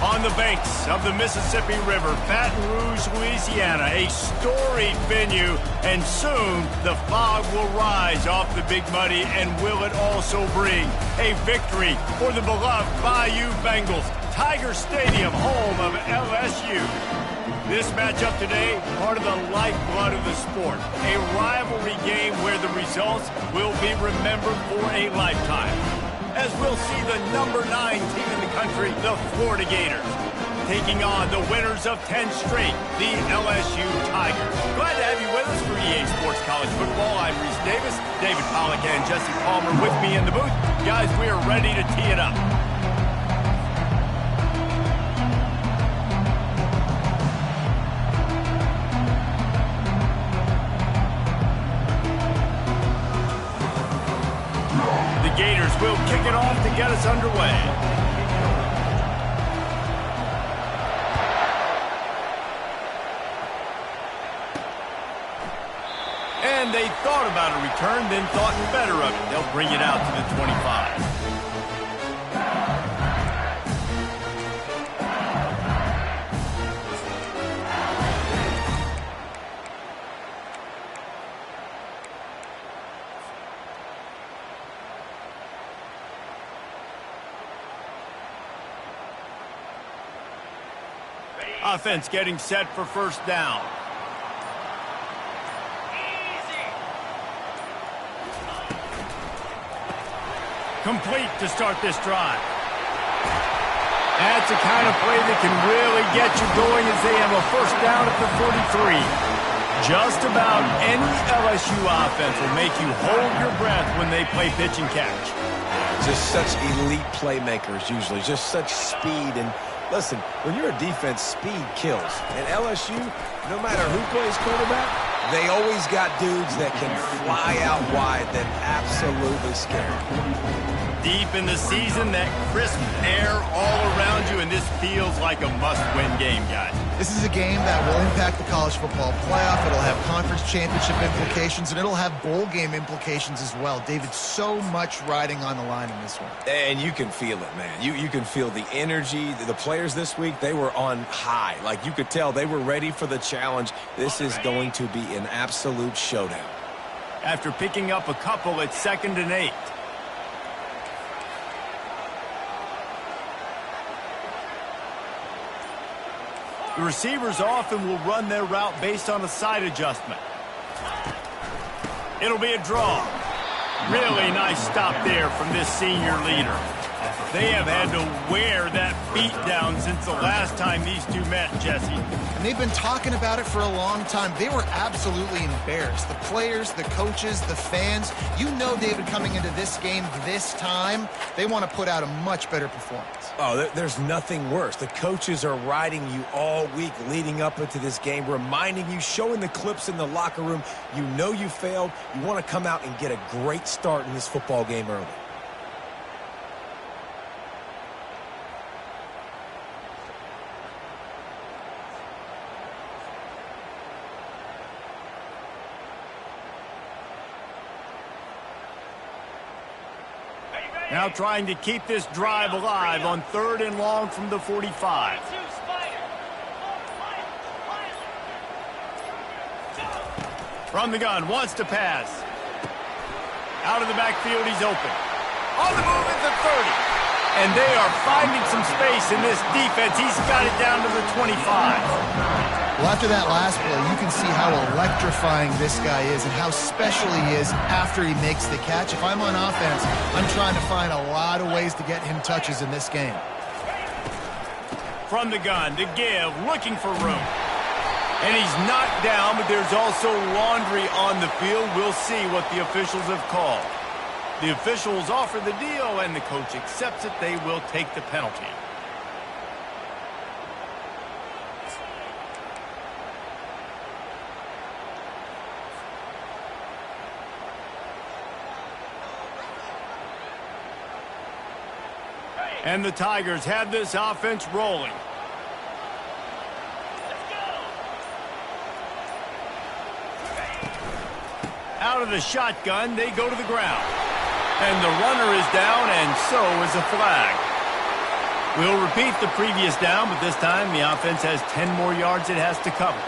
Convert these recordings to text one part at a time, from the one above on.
On the banks of the Mississippi River, Baton Rouge, Louisiana, a storied venue, and soon the fog will rise off the Big Muddy, and will it also bring a victory for the beloved Bayou Bengals. Tiger Stadium, home of LSU. This matchup today, part of the lifeblood of the sport, a rivalry game where the results will be remembered for a lifetime, as we'll see the number 9 team in the country, the Florida Gators, taking on the winners of 10 straight, the LSU Tigers. Glad to have you with us for EA Sports College Football. I'm Reese Davis, David Pollack and Jesse Palmer with me in the booth. Guys, we are ready to tee it up. Gators will kick it off to get us underway. And they thought about a return, then thought better of it. They'll bring it out to the 25. Offense getting set for first down. Complete to start this drive. That's the kind of play that can really get you going as they have a first down at the 43. Just about any LSU offense will make you hold your breath when they play pitch and catch. Just such elite playmakers usually, just such speed. And listen, when you're a defense, speed kills. And LSU, no matter who plays quarterback, they always got dudes that can fly out wide that absolutely scare. Deep in the season, that crisp air all around you, and this feels like a must-win game, guys. This is a game that will impact the college football playoff. It'll have conference championship implications, and it'll have bowl game implications as well. David, so much riding on the line in this one. And you can feel it, man. You can feel the energy. The players this week, they were on high. Like, you could tell they were ready for the challenge. This is going to be an absolute showdown. After picking up a couple, it's 2nd and 8. The receivers often will run their route based on a side adjustment. It'll be a draw. Really nice stop there from this senior leader. They have had to wear that beat down since the last time these two met, Jesse. And they've been talking about it for a long time. They were absolutely embarrassed. The players, the coaches, the fans. You know, David, coming into this game this time, they want to put out a much better performance. Oh, there's nothing worse. The coaches are riding you all week leading up into this game, reminding you, showing the clips in the locker room. You know you failed. You want to come out and get a great start in this football game early. Now trying to keep this drive alive on 3rd and long from the 45. From the gun, wants to pass. Out of the backfield, he's open. On the move at the 30. And they are finding some space in this defense. He's got it down to the 25. Well, after that last play, you can see how electrifying this guy is and how special he is after he makes the catch. If I'm on offense, I'm trying to find a lot of ways to get him touches in this game. From the gun, to give, looking for room. And he's knocked down, but there's also laundry on the field. We'll see what the officials have called. The officials offer the deal, and the coach accepts it. They will take the penalty. And the Tigers have this offense rolling. Out of the shotgun, they go to the ground. And the runner is down, and so is a flag. We'll repeat the previous down, but this time the offense has 10 more yards it has to cover.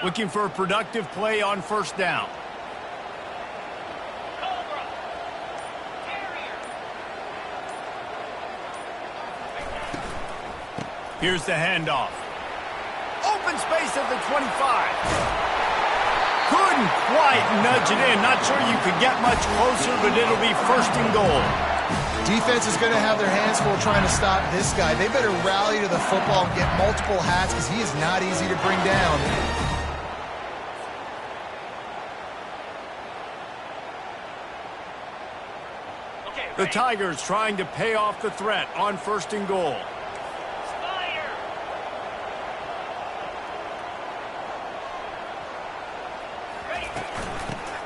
Looking for a productive play on first down. Here's the handoff. Open space at the 25. Couldn't quite nudge it in. Not sure you could get much closer, but it'll be first and goal. Defense is going to have their hands full trying to stop this guy. They better rally to the football and get multiple hats because he is not easy to bring down. The Tigers trying to pay off the threat on first and goal.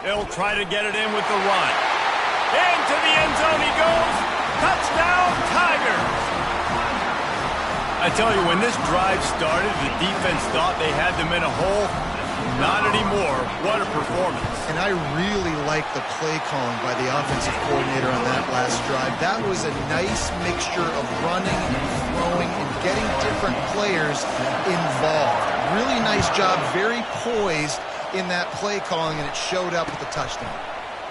They'll try to get it in with the run. Into the end zone he goes. Touchdown, Tigers! I tell you, when this drive started, the defense thought they had them in a hole. Not anymore. What a performance. And I really like the play calling by the offensive coordinator on that last drive. That was a nice mixture of running and throwing and getting different players involved. Really nice job, very poised in that play calling, and it showed up with the touchdown.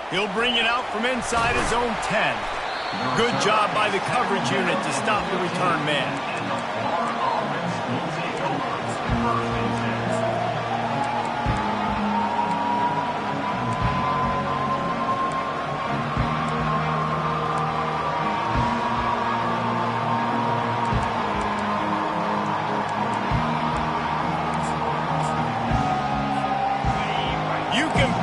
He'll bring it out from inside his own 10. Good job by the coverage unit to stop the return man.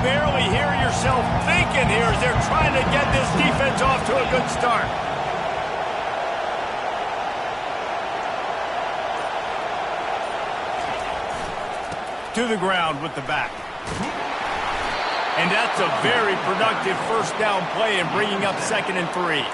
Barely hear yourself thinking here as they're trying to get this defense off to a good start. To the ground with the back. And that's a very productive first down play in bringing up 2nd and 3.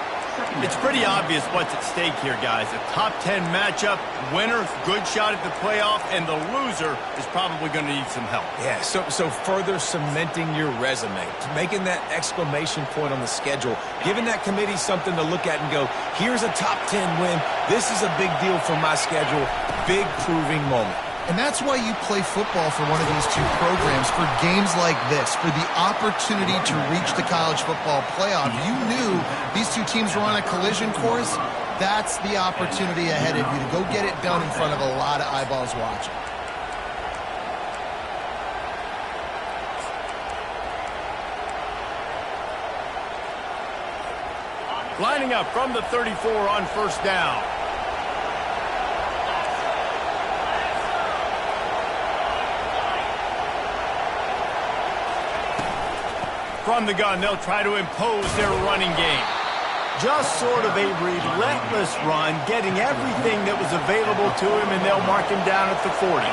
It's pretty obvious what's at stake here, guys. A top 10 matchup, winner, good shot at the playoff, and the loser is probably going to need some help. Yeah, so further cementing your resume, making that exclamation point on the schedule, giving that committee something to look at and go, here's a top 10 win. This is a big deal for my schedule. Big proving moment. And that's why you play football for one of these two programs, for games like this, for the opportunity to reach the college football playoff. You knew these two teams were on a collision course. That's the opportunity ahead of you to go get it done in front of a lot of eyeballs watching. Lining up from the 34 on first down. From the gun, they'll try to impose their running game. Just sort of a relentless run, getting everything that was available to him, and they'll mark him down at the 40.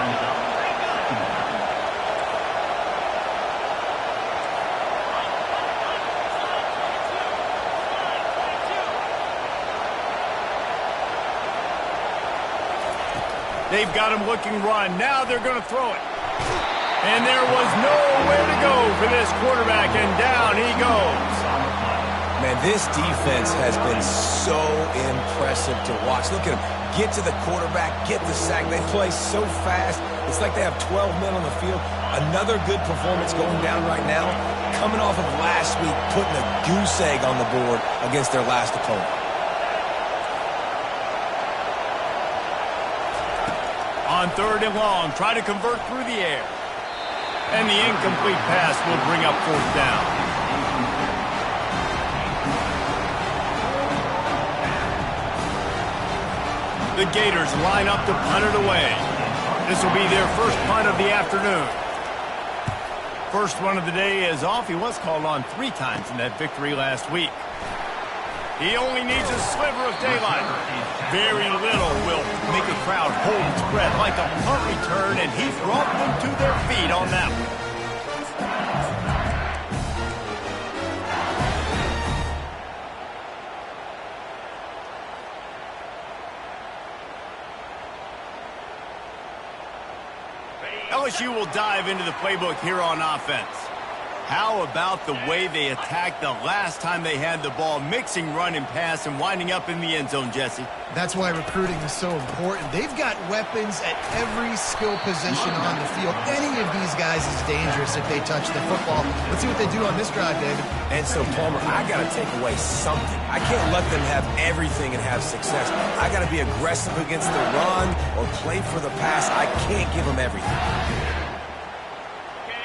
They've got him looking run. Now they're going to throw it. And there was nowhere to go for this quarterback, and down he goes. Man, this defense has been so impressive to watch. Look at them. Get to the quarterback, get the sack. They play so fast. It's like they have 12 men on the field. Another good performance going down right now. Coming off of last week, putting a goose egg on the board against their last opponent. On 3rd and long, try to convert through the air. And the incomplete pass will bring up 4th down. The Gators line up to punt it away. This will be their first punt of the afternoon. First one of the day is off. He was called on 3 times in that victory last week. He only needs a sliver of daylight. Very little will make a crowd hold its breath like a punt return, and he brought them to their feet on that one. LSU will dive into the playbook here on offense. How about the way they attacked the last time they had the ball, mixing run and pass and winding up in the end zone, Jesse? That's why recruiting is so important. They've got weapons at every skill position on the field. Any of these guys is dangerous if they touch the football. Let's see what they do on this drive, David. And so, Palmer, I got to take away something. I can't let them have everything and have success. I got to be aggressive against the run or play for the pass. I can't give them everything.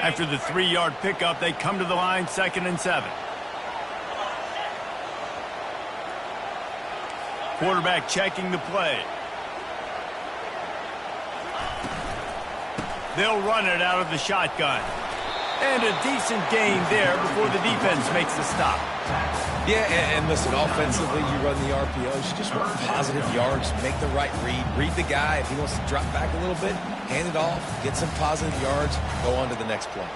After the 3-yard pickup, they come to the line, 2nd and 7. Quarterback checking the play. They'll run it out of the shotgun. And a decent gain there before the defense makes the stop. Yeah, and listen, offensively, you run the RPOs. You just want positive yards, make the right read the guy. If he wants to drop back a little bit, hand it off, get some positive yards, go on to the next play.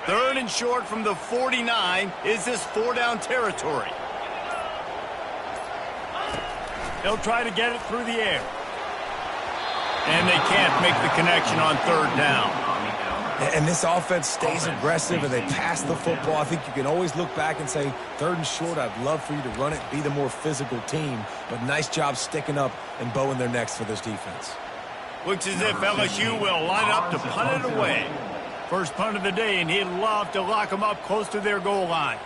Third and short from the 49. Is this 4-down territory? They'll try to get it through the air. And they can't make the connection on 3rd down. And this offense stays aggressive and they pass the football. I think you can always look back and say, 3rd and short, I'd love for you to run it, be the more physical team. But nice job sticking up and bowing their necks for this defense. Looks as if LSU will line up to punt it away. First punt of the day, and he'd love to lock them up close to their goal line.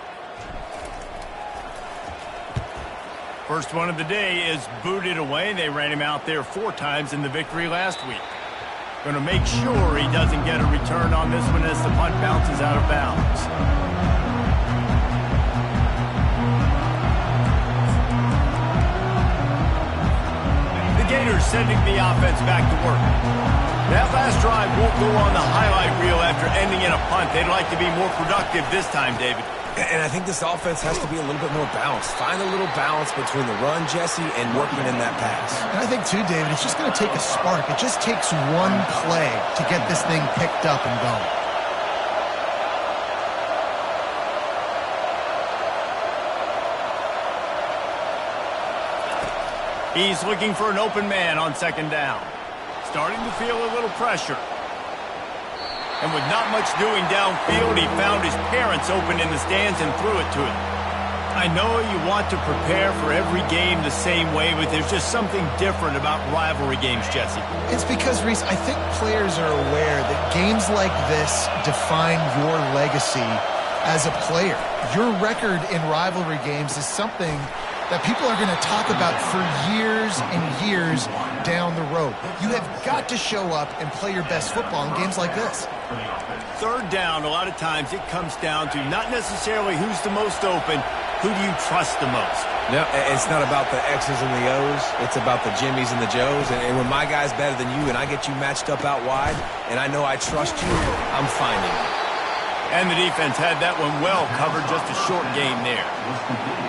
First one of the day is booted away. They ran him out there 4 times in the victory last week. Going to make sure he doesn't get a return on this one as the punt bounces out of bounds. The Gators sending the offense back to work. That last drive won't go on the highlight reel after ending in a punt. They'd like to be more productive this time, David. And I think this offense has to be a little bit more balanced. Find a little balance between the run, Jesse, and working in that pass. And I think, too, David, it's just going to take a spark. It just takes one play to get this thing picked up and going. He's looking for an open man on 2nd down. Starting to feel a little pressure. And with not much doing downfield, he found his parents open in the stands and threw it to him. I know you want to prepare for every game the same way, but there's just something different about rivalry games, Jesse. It's because, Reese, I think players are aware that games like this define your legacy as a player. Your record in rivalry games is something that people are going to talk about for years and years down the road. You have got to show up and play your best football in games like this. 3rd down, a lot of times it comes down to not necessarily who's the most open, who do you trust the most? No, it's not about the X's and the O's. It's about the Jimmys and the Joes. And when my guy's better than you and I get you matched up out wide and I know I trust you, I'm finding it. And the defense had that one well covered, just a short gain there.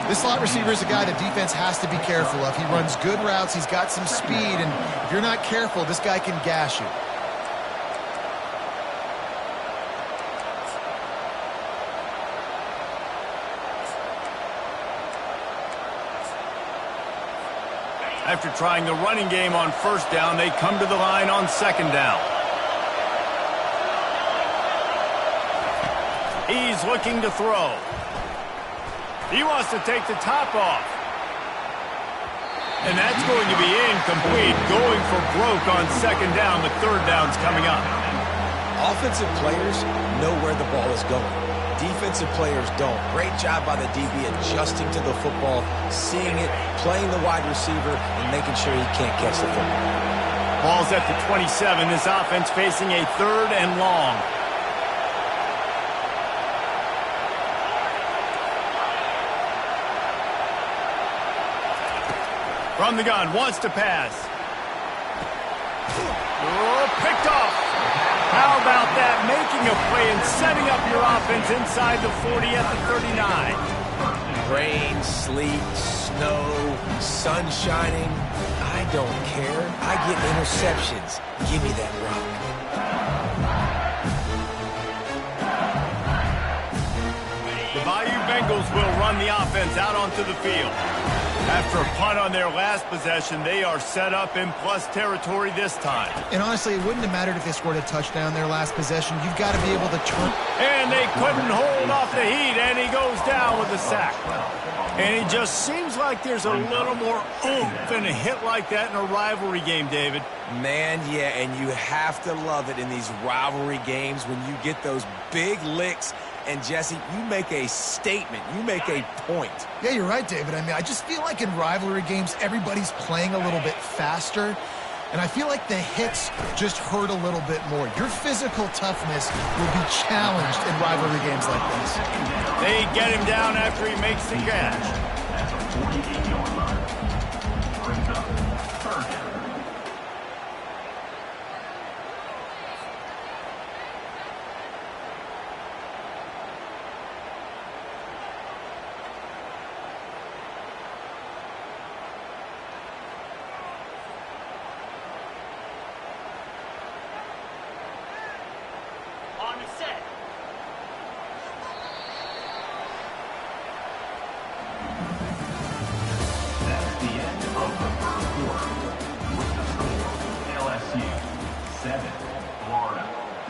This slot receiver is a guy the defense has to be careful of. He runs good routes, he's got some speed, and if you're not careful, this guy can gash you. After trying the running game on 1st down, they come to the line on 2nd down. He's looking to throw. He wants to take the top off. And that's going to be incomplete. Going for broke on 2nd down. The 3rd down's coming up. Offensive players know where the ball is going. Defensive players don't. Great job by the DB adjusting to the football, seeing it, playing the wide receiver, and making sure he can't catch the football. Ball's at the 27. This offense facing a 3rd and long. From the gun, wants to pass. Oh, picked off. How about that? Making a play and setting up your offense inside the 40 at the 39. Rain, sleet, snow, sun shining. I don't care. I get interceptions. Give me that rock. The Bayou Bengals will run the offense out onto the field. After a punt on their last possession, they are set up in plus territory this time. And honestly, it wouldn't have mattered if they scored a touchdown their last possession. You've got to be able to turn. And they couldn't hold off the heat, and he goes down with a sack. And it just seems like there's a little more oomph in a hit like that in a rivalry game, David. Man, yeah, and you have to love it in these rivalry games when you get those big licks. And, Jesse, you make a statement. You make a point. Yeah, you're right, David. I mean, I just feel like in rivalry games, everybody's playing a little bit faster. And I feel like the hits just hurt a little bit more. Your physical toughness will be challenged in rivalry games like this. They get him down after he makes the catch. That's the end of the first quarter. With the score, LSU 7, Florida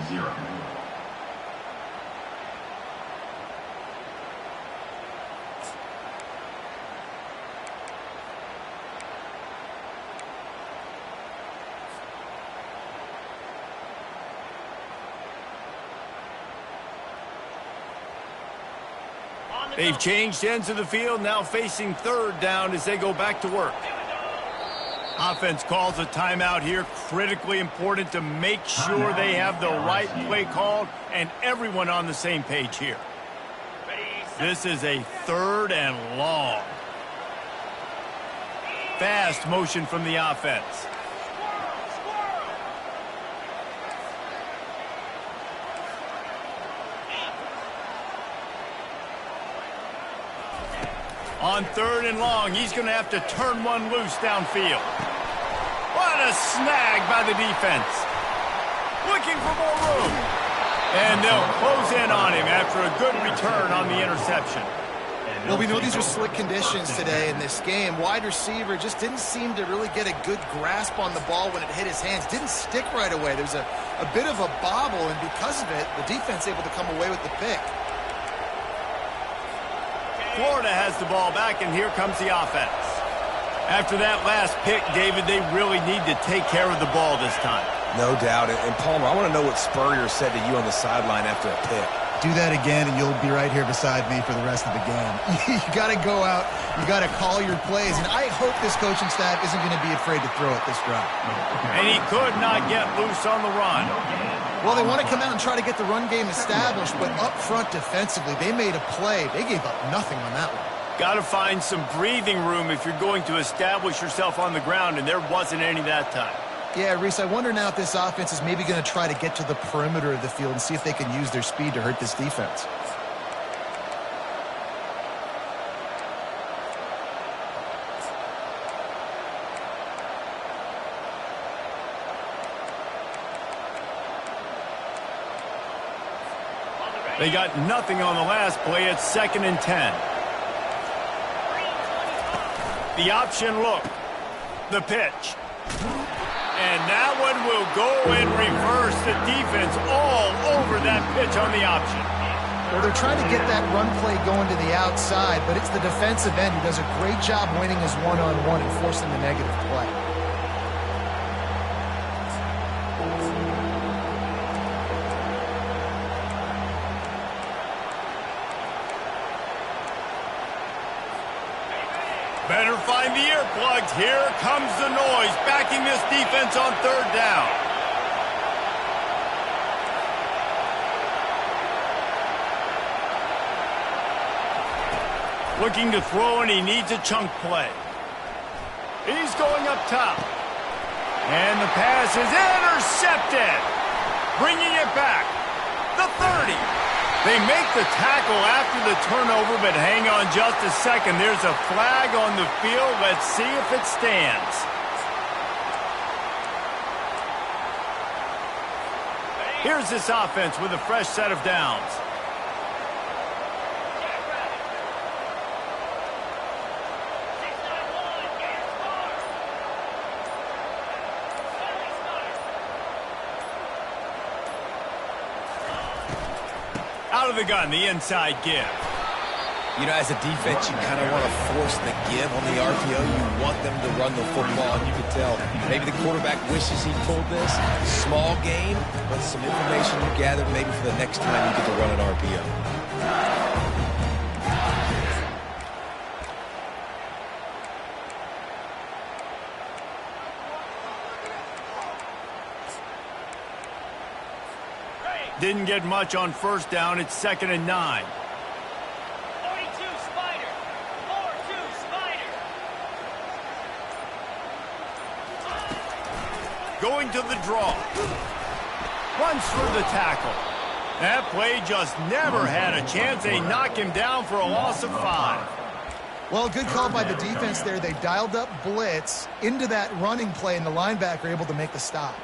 0. They've changed ends of the field, now facing third down as they go back to work. Offense calls a timeout here, critically important to make sure they have the right play called and everyone on the same page here. This is a 3rd and long. Fast motion from the offense. On 3rd and long, he's going to have to turn one loose downfield. What a snag by the defense. Looking for more room. And they'll close in on him after a good return on the interception. Well, we know these are slick conditions today in this game. Wide receiver just didn't seem to really get a good grasp on the ball when it hit his hands. Didn't stick right away. There's a bit of a bobble, and because of it, the defense able to come away with the pick. Florida has the ball back, and here comes the offense. After that last pick, David, they really need to take care of the ball this time. No doubt. And Palmer, I want to know what Spurrier said to you on the sideline after a pick. Do that again, and you'll be right here beside me for the rest of the game. You got to go out. You got to call your plays, and I hope this coaching staff isn't going to be afraid to throw it this drive. And he could not get loose on the run. Well, they want to come out and try to get the run game established, but up front defensively, they made a play. They gave up nothing on that one. Got to find some breathing room if you're going to establish yourself on the ground, and there wasn't any that time. Yeah, Reese, I wonder now if this offense is maybe going to try to get to the perimeter of the field and see if they can use their speed to hurt this defense. They got nothing on the last play. It's 2nd and 10. The option look. The pitch. And that one will go in reverse. The defense all over that pitch on the option. Well, they're trying to get that run play going to the outside, but it's the defensive end who does a great job winning his one-on-one and forcing the negative play. Better find the earplugs. Here comes the noise, backing this defense on 3rd down. Looking to throw, and he needs a chunk play. He's going up top. And the pass is intercepted. Bringing it back. The 30. They make the tackle after the turnover, but hang on just a second. There's a flag on the field. Let's see if it stands. Here's this offense with a fresh set of downs. Out of the gun, the inside give. You know, as a defense, you kind of want to force the give on the RPO. You want them to run the football, and you can tell maybe the quarterback wishes he pulled this. Small gain, but some information you gathered maybe for the next time you get to run an RPO. Didn't get much on first down. It's 2nd and 9. 42 Spider. 4-2 Spider. Going to the draw. Runs through the tackle. That play just never had a chance. They knock him down for a loss of 5. Well, good call by the defense there. They dialed up blitz into that running play, and the linebacker able to make the stop.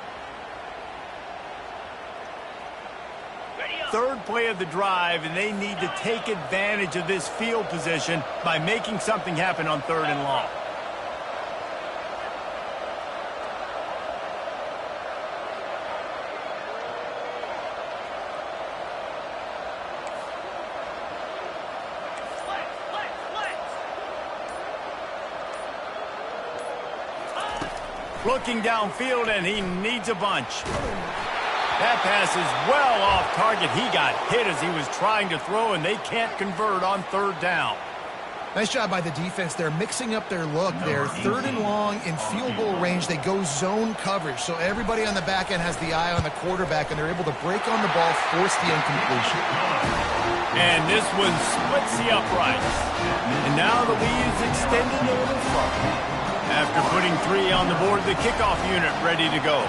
Third play of the drive, and they need to take advantage of this field position by making something happen on 3rd and long. Looking downfield, and he needs a bunch. That pass is well off target. He got hit as he was trying to throw, and they can't convert on 3rd down. Nice job by the defense. They're mixing up their look there. 3rd and long in field goal range. They go zone coverage. So everybody on the back end has the eye on the quarterback, and they're able to break on the ball, force the incompletion. And this one splits the uprights. And now the lead is extended a little further. After putting 3 on the board, the kickoff unit ready to go.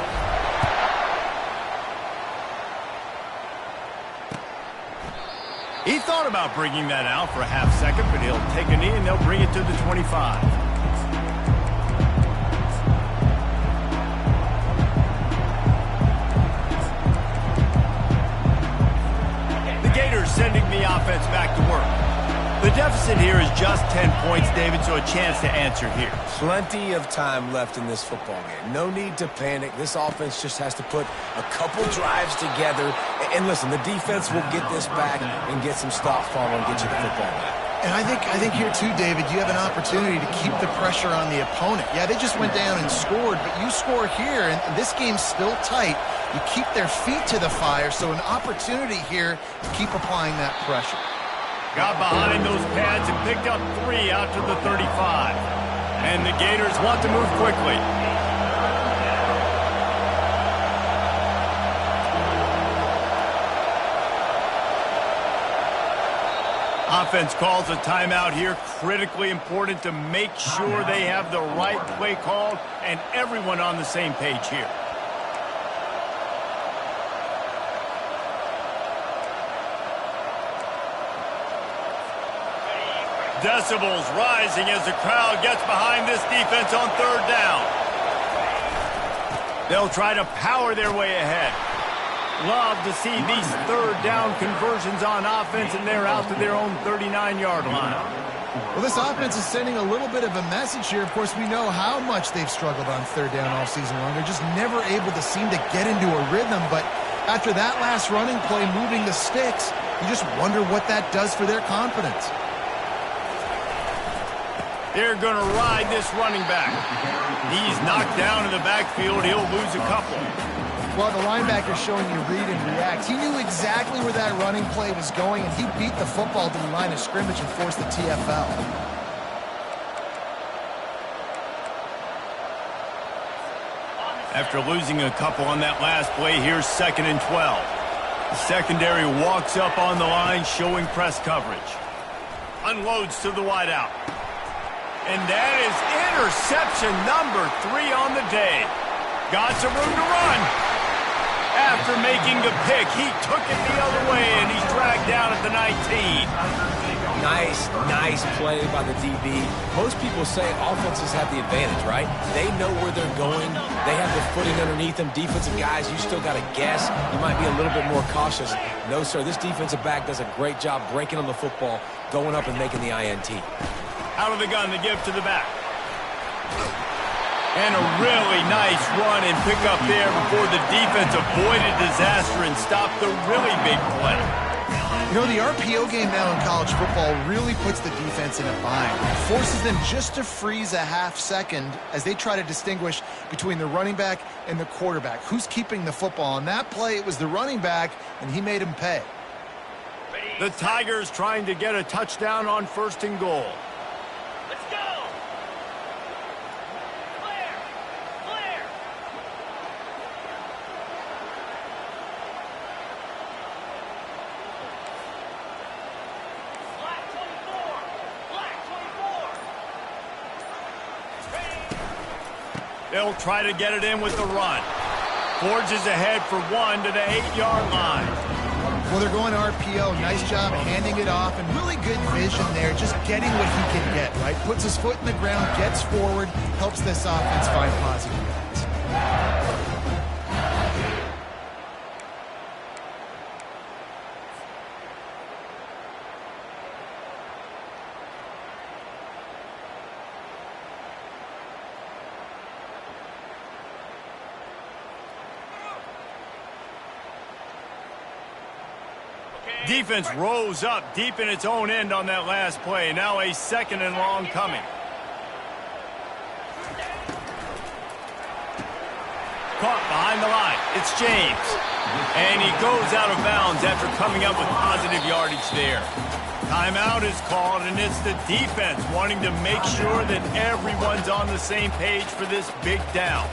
He thought about bringing that out for a half second, but he'll take a knee and they'll bring it to the 25. The Gators sending the offense back to work. The deficit here is just 10 points, David, so a chance to answer here. Plenty of time left in this football game. No need to panic. This offense just has to put a couple drives together. And listen, the defense will get this back and get some stops following and get you the football back. And I think here too, David, you have an opportunity to keep the pressure on the opponent. Yeah, they just went down and scored, but you score here, and this game's still tight. You keep their feet to the fire, so an opportunity here to keep applying that pressure. Got behind those pads and picked up 3 out to the 35. And the Gators want to move quickly. Offense calls a timeout here. Critically important to make sure they have the right play called and everyone on the same page here. Decibels rising as the crowd gets behind this defense on 3rd down. They'll try to power their way ahead. Love to see these 3rd down conversions on offense, and they're out to their own 39-yard line. Well, this offense is sending a little bit of a message here. Of course, we know how much they've struggled on 3rd down all season long. They're just never able to seem to get into a rhythm, but after that last running play moving the sticks, you just wonder what that does for their confidence. They're going to ride this running back. He's knocked down in the backfield. He'll lose a couple. Well, the linebacker's showing you read and react. He knew exactly where that running play was going, and he beat the football to the line of scrimmage and forced the TFL. After losing a couple on that last play, here's 2nd and 12. The secondary walks up on the line, showing press coverage. Unloads to the wideout. And that is interception number 3 on the day. Got some room to run. After making the pick, he took it the other way, and he's dragged down at the 19. Nice play by the DB. Most people say offenses have the advantage, right? They know where they're going. They have the footing underneath them. Defensive guys, you still got to guess. You might be a little bit more cautious. No, sir, this defensive back does a great job breaking on the football, going up and making the INT. Out of the gun to give to the back. And a really nice run and pick up there before the defense avoided disaster and stopped the really big play. You know, the RPO game now in college football really puts the defense in a bind. It forces them just to freeze a half second as they try to distinguish between the running back and the quarterback. Who's keeping the football? On that play, it was the running back, and he made him pay. The Tigers trying to get a touchdown on 1st and goal. Let's go! Clear! Clear! Black 24! Black 24! They'll try to get it in with the run. Forges ahead for 1 to the 8-yard line. Well, they're going RPO. Nice job handing it off, and really good vision there, just getting what he can get, right? Puts his foot in the ground, gets forward, helps this offense find positive yards. Defense rose up deep in its own end on that last play. Now a 2nd and long coming. Caught behind the line. It's James. And he goes out of bounds after coming up with positive yardage there. Timeout is called, and it's the defense wanting to make sure that everyone's on the same page for this big down.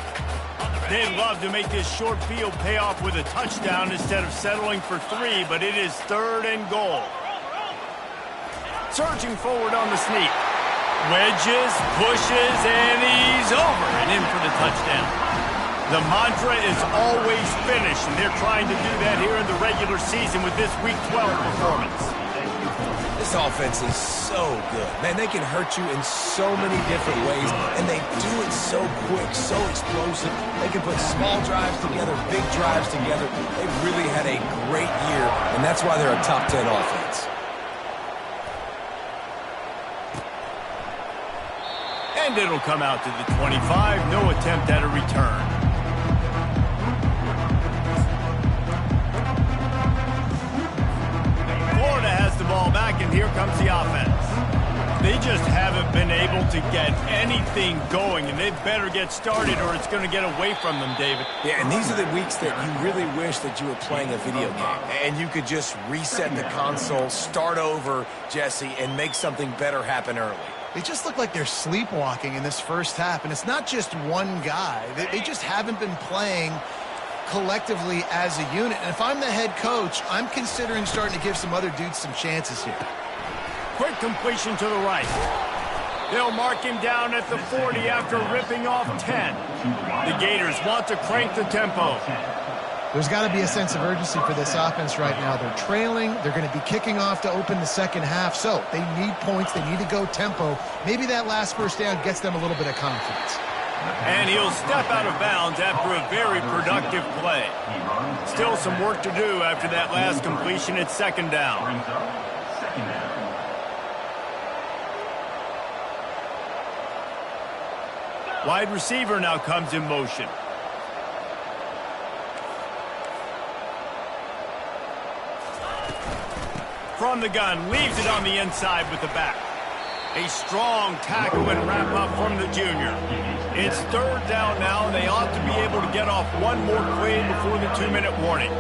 They'd love to make this short field pay off with a touchdown instead of settling for 3, but it is 3rd and goal. Surging forward on the sneak. Wedges, pushes, and he's over and in for the touchdown. The mantra is always finish, and they're trying to do that here in the regular season with this Week 12 performance. This offense is so good. Man, they can hurt you in so many different ways, and they do it so quick, so explosive. They can put small drives together, big drives together. They've really had a great year, and that's why they're a top 10 offense. And it'll come out to the 25. No attempt at a return. Florida has the ball back, and here comes the offense. They just haven't been able to get anything going, and they better get started or it's going to get away from them, David. Yeah, and these are the weeks that you really wish that you were playing a video game and you could just reset the console, start over, Jesse, and make something better happen early. They just look like they're sleepwalking in this first half, and it's not just one guy. They just haven't been playing collectively as a unit. And if I'm the head coach, I'm considering starting to give some other dudes some chances here. Quick completion to the right. They'll mark him down at the 40 after ripping off 10. The Gators want to crank the tempo. There's got to be a sense of urgency for this offense right now. They're trailing. They're going to be kicking off to open the second half. So they need points. They need to go tempo. Maybe that last first down gets them a little bit of confidence. And he'll step out of bounds after a very productive play. Still some work to do after that last completion at second down. Wide receiver now comes in motion. From the gun, leaves it on the inside with the back. A strong tackle and wrap up from the junior. It's third down now, and they ought to be able to get off one more play before the 2-minute warning.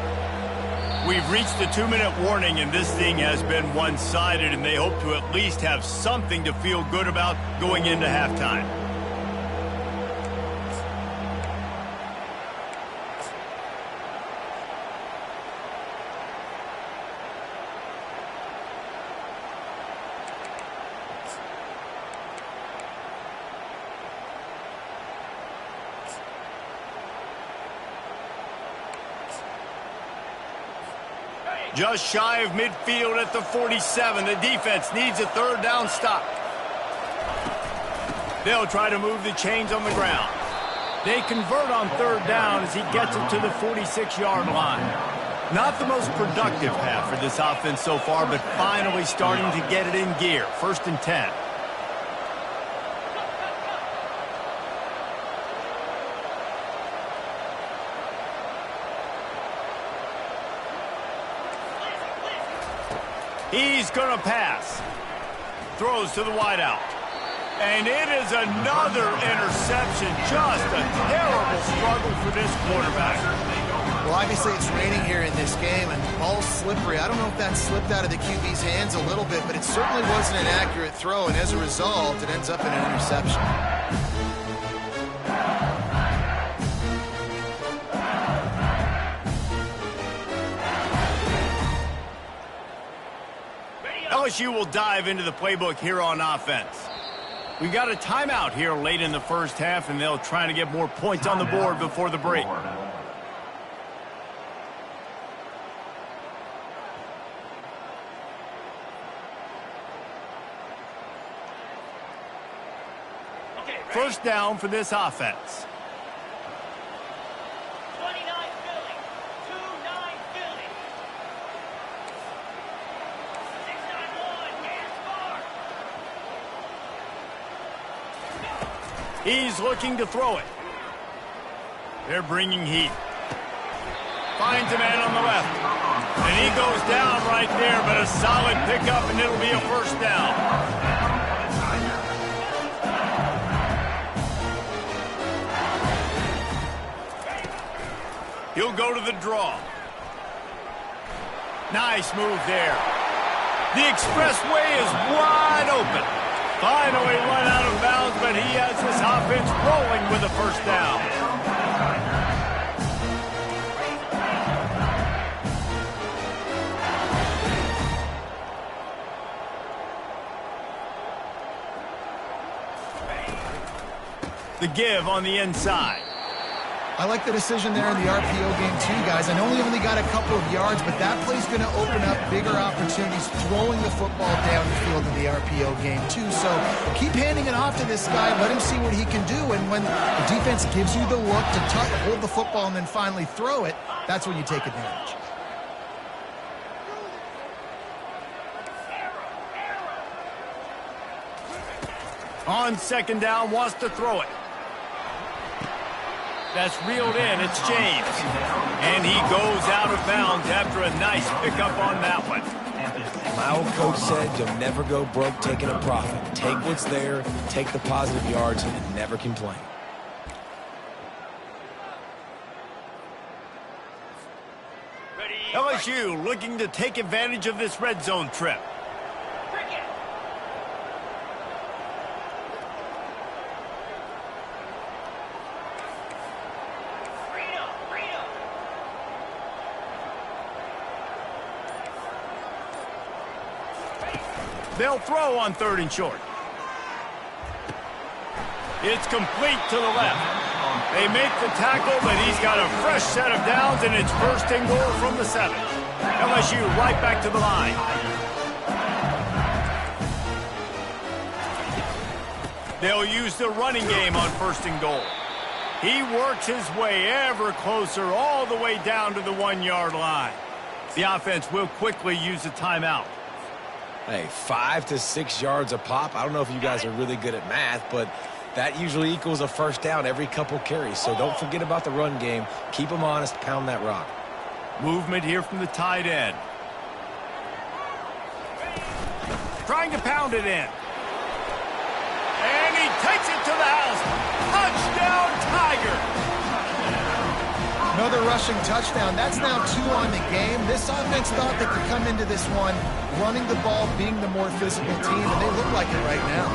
We've reached the 2-minute warning, and this thing has been one-sided, and they hope to at least have something to feel good about going into halftime. Just shy of midfield at the 47. The defense needs a third down stop. They'll try to move the chains on the ground. They convert on third down as he gets it to the 46-yard line. Not the most productive half for this offense so far, but finally starting to get it in gear. 1st and 10. He's going to pass. Throws to the wideout. And it is another interception. Just a terrible struggle for this quarterback. Well, obviously it's raining here in this game, and the ball's slippery. I don't know if that slipped out of the QB's hands a little bit, but it certainly wasn't an accurate throw, and as a result, it ends up in an interception. LSU will dive into the playbook here on offense. We got a timeout here late in the first half, and they'll try to get more points on the board before the break. First down for this offense. 29 Philly. 2-9 Philly. 6-9-1. Gas bar. He's looking to throw it. They're bringing heat. Finds a man on the left. And he goes down right there, but a solid pickup, and it'll be a first down. He'll go to the draw. Nice move there. The expressway is wide open. Finally run out of bounds, but he has this offense rolling with a first down. The give on the inside. I like the decision there in the RPO game too, guys. I know he only got a couple of yards, but that play's going to open up bigger opportunities throwing the football down the field in the RPO game too. So keep handing it off to this guy. Let him see what he can do. And when the defense gives you the look to hold the football and then finally throw it, that's when you take advantage. On second down, wants to throw it. That's reeled in. It's James. And he goes out of bounds after a nice pickup on that one. My old coach said you'll never go broke taking a profit. Take what's there, take the positive yards, and never complain. LSU looking to take advantage of this red zone trip. They'll throw on 3rd and short. It's complete to the left. They make the tackle, but he's got a fresh set of downs, and it's 1st and goal from the 7. LSU right back to the line. They'll use the running game on 1st and goal. He works his way ever closer all the way down to the 1-yard line. The offense will quickly use a timeout. Hey, 5 to 6 yards a pop. I don't know if you guys are really good at math, but that usually equals a first down every couple carries. So don't forget about the run game. Keep them honest. Pound that rock. Movement here from the tight end. Trying to pound it in. And he takes it to the house. Touchdown, Tiger. Another rushing touchdown. That's now 2 on the game. This offense thought they could come into this one running the ball, being the more physical team, and they look like it right now.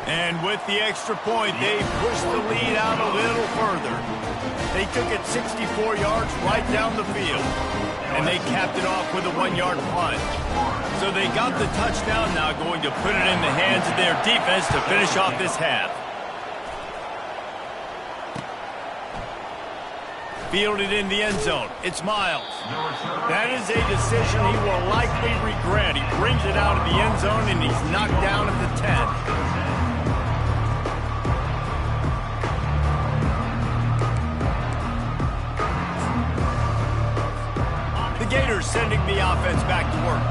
And with the extra point, they pushed the lead out a little further. They took it 64 yards right down the field, and they capped it off with a 1-yard plunge. So they got the touchdown, now going to put it in the hands of their defense to finish off this half. Fielded in the end zone. It's Miles. That is a decision he will likely regret. He brings it out of the end zone, and he's knocked down at the 10. The Gators sending the offense back to work.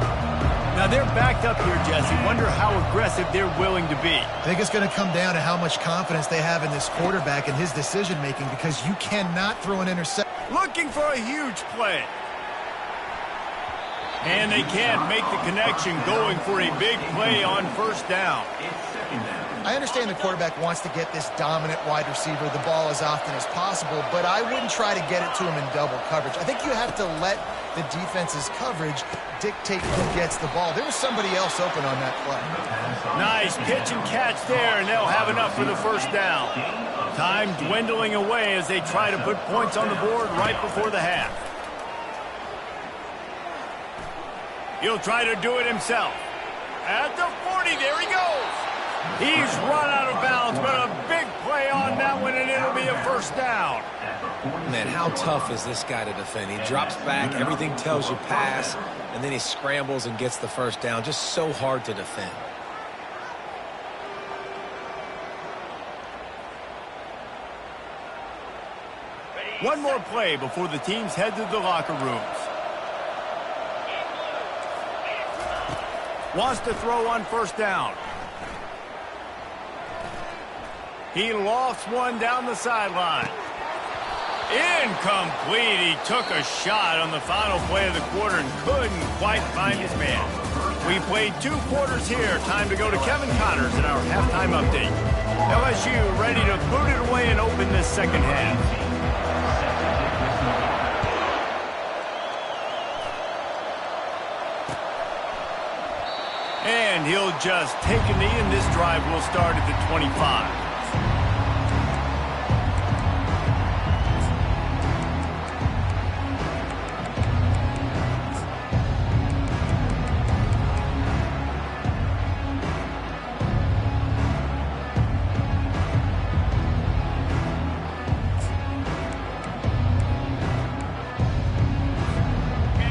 Now they're backed up here, Jesse. Wonder how aggressive they're willing to be. I think it's going to come down to how much confidence they have in this quarterback and his decision-making, because you cannot throw an interception. Looking for a huge play. And they can't make the connection, going for a big play on first down. I understand the quarterback wants to get this dominant wide receiver the ball as often as possible, but I wouldn't try to get it to him in double coverage. I think you have to let the defense's coverage dictate who gets the ball. There was somebody else open on that play. Nice pitch and catch there, and they'll have enough for the first down. Time dwindling away as they try to put points on the board right before the half. He'll try to do it himself. At the 40, there he goes. He's run out of bounds, but a big play on that one, and it'll be a first down. Man, how tough is this guy to defend? He drops back, everything tells you pass, and then he scrambles and gets the first down. Just so hard to defend. One more play before the teams head to the locker rooms. Wants to throw on first down. He lofts one down the sideline. Incomplete. He took a shot on the final play of the quarter and couldn't quite find his man. We played 2 quarters here. Time to go to Kevin Connors in our halftime update. LSU ready to boot it away and open this second half. And he'll just take a knee, and this drive will start at the 25.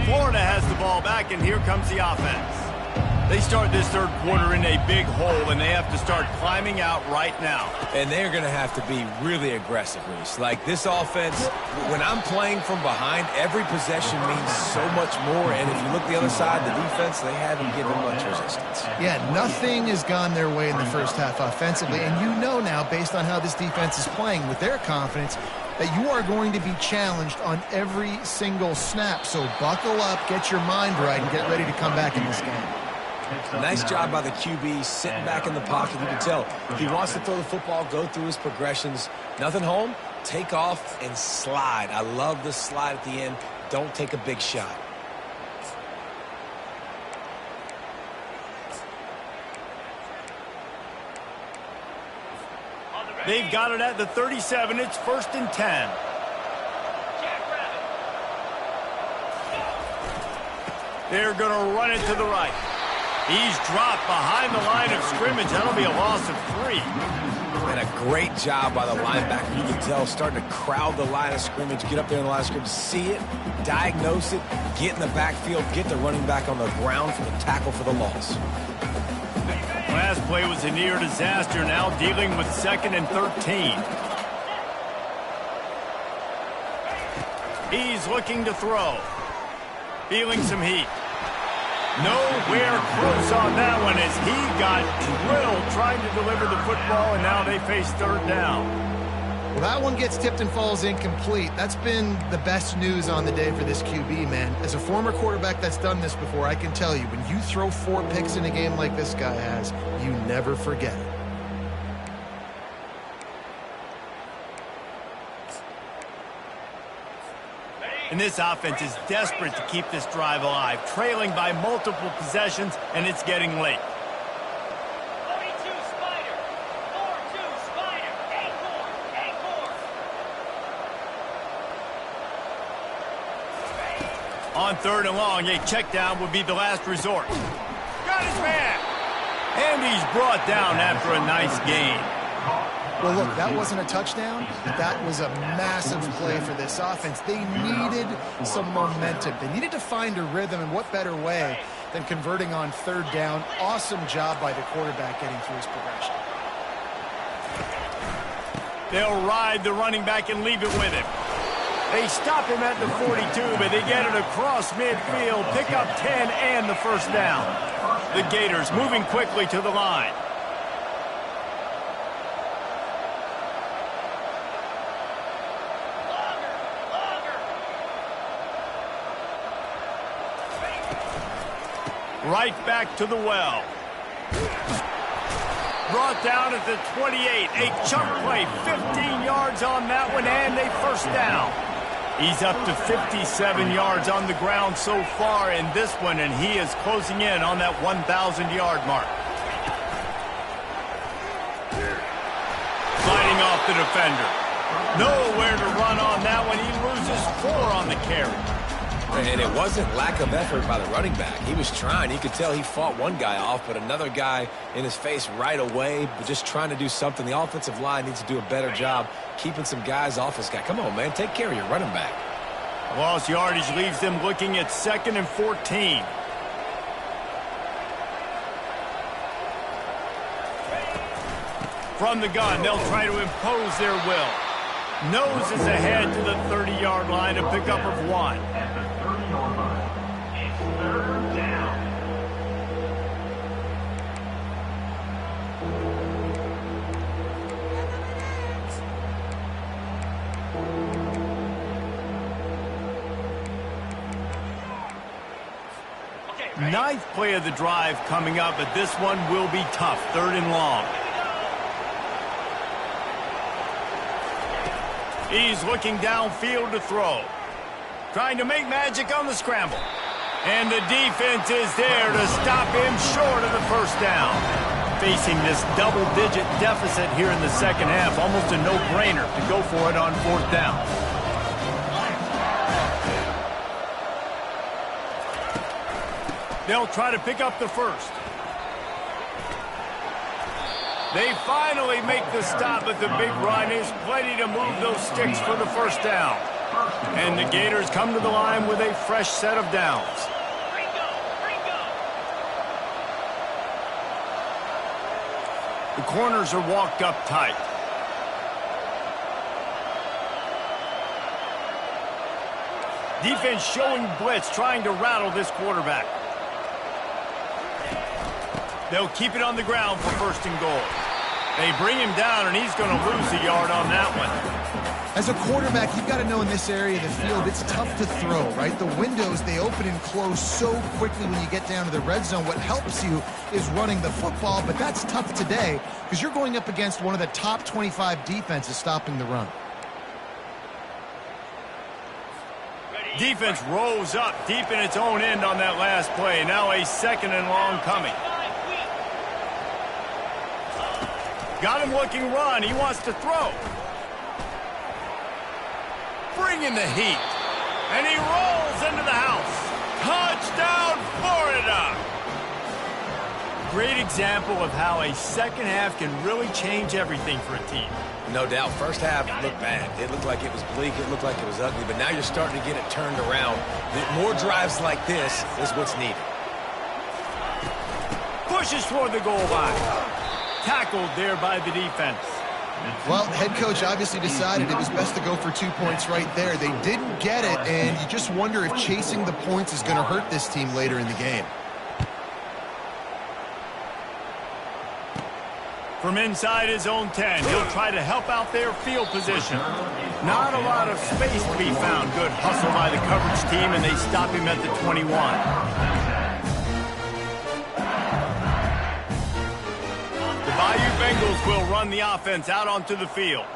Florida has the ball back, and here comes the offense. They start this third quarter in a big hole, and they have to start climbing out right now. And they're going to have to be really aggressive, Reese. Like this offense, when I'm playing from behind, every possession means so much more. And if you look the other side, the defense, they haven't given much resistance. Yeah, nothing has gone their way in the first half offensively. And you know now, based on how this defense is playing with their confidence, that you are going to be challenged on every single snap. So buckle up, get your mind right, and get ready to come back in this game. Nice job by the QB, sitting back in the pocket. You can tell he wants to throw the football, go through his progressions. Nothing home, take off and slide. I love the slide at the end. Don't take a big shot. They've got it at the 37. It's 1st and 10. They're going to run it to the right. He's dropped behind the line of scrimmage. That'll be a loss of 3. And a great job by the linebacker. You can tell starting to crowd the line of scrimmage, get up there in the line of scrimmage, see it, diagnose it, get in the backfield, get the running back on the ground for the tackle for the loss. Last play was a near disaster, now dealing with 2nd and 13. He's looking to throw. Feeling some heat. Nowhere close on that one as he got drilled trying to deliver the football, and now they face 3rd down. Well, that one gets tipped and falls incomplete. That's been the best news on the day for this QB, man. As a former quarterback that's done this before, I can tell you, when you throw 4 picks in a game like this guy has, you never forget it. And this offense is desperate to keep this drive alive, trailing by multiple possessions, and it's getting late. 42 Spider, 4-2 Spider, A-Core. On 3rd and long, a check down would be the last resort. Got his man! And he's brought down after a nice gain. Well, look, that wasn't a touchdown. That was a massive play for this offense. They needed some momentum. They needed to find a rhythm, and what better way than converting on third down. Awesome job by the quarterback getting through his progression. They'll ride the running back and leave it with him. They stop him at the 42, but they get it across midfield, pick up 10 and the first down. The Gators moving quickly to the line. Right back to the well. Brought down at the 28. A chunk play, 15 yards on that one, and a first down. He's up to 57 yards on the ground so far in this one, and he is closing in on that 1,000-yard mark. Fighting off the defender. Nowhere to run on that one. He loses 4 on the carry. And it wasn't lack of effort by the running back. He was trying. You could tell he fought one guy off, but another guy in his face right away, but just trying to do something. The offensive line needs to do a better job keeping some guys off his guy. Come on, man. Take care of your running back. Lost yardage leaves them looking at 2nd and 14. From the gun, they'll try to impose their will. Noses ahead to the 30-yard line, a pickup of 1. At the 30-yard line, it's third down. Ninth play of the drive coming up, but this one will be tough. 3rd and long. He's looking downfield to throw. Trying to make magic on the scramble. And the defense is there to stop him short of the first down. Facing this double-digit deficit here in the second half, almost a no-brainer to go for it on 4th down. They'll try to pick up the first. They finally make the stop, but the big run is plenty to move those sticks for the first down. And the Gators come to the line with a fresh set of downs. The corners are walked up tight. Defense showing blitz, trying to rattle this quarterback. They'll keep it on the ground for 1st and goal. They bring him down, and he's going to lose a yard on that one. As a quarterback, you've got to know in this area of the field, it's tough to throw, right? The windows, they open and close so quickly when you get down to the red zone. What helps you is running the football, but that's tough today because you're going up against one of the top 25 defenses stopping the run. Defense rolls up deep in its own end on that last play. Now a 2nd and long coming. Got him looking run. He wants to throw. Bringing the heat. And he rolls into the house. Touchdown, Florida! Great example of how a second half can really change everything for a team. No doubt. First half looked bad. It looked like it was bleak. It looked like it was ugly. But now you're starting to get it turned around. More drives like this is what's needed. Pushes toward the goal line. Tackled there by the defense. Well, head coach obviously decided it was best to go for 2 points right there. They didn't get it, and you just wonder if chasing the points is going to hurt this team later in the game. From inside his own 10, he'll try to help out their field position. Not a lot of space to be found. Good hustle by the coverage team, and they stop him at the 21. The Bayou Bengals will run the offense out onto the field.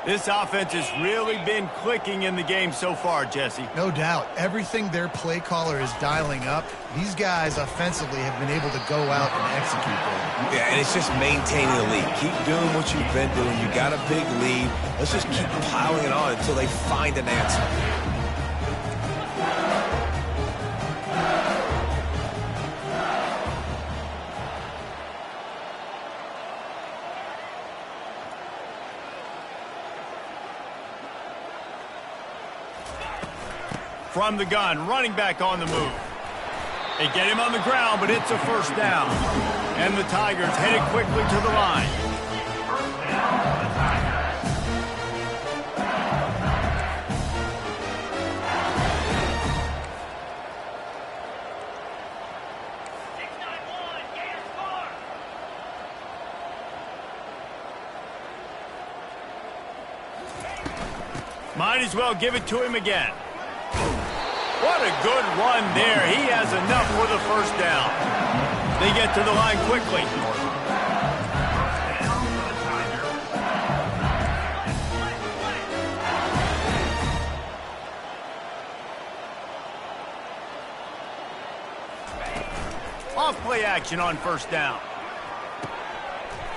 This offense has really been clicking in the game so far, Jesse. No doubt. Everything their play caller is dialing up, these guys offensively have been able to go out and execute them. Yeah, and it's just maintaining the lead. Keep doing what you've been doing. You got a big lead. Let's just keep piling it on until they find an answer. from the gun, running back on the move. They get him on the ground, but it's a first down. And the Tigers headed quickly to the line. First down, the Tigers. Might as well give it to him again. What a good run there. He has enough for the first down. They get to the line quickly. Off play action on first down.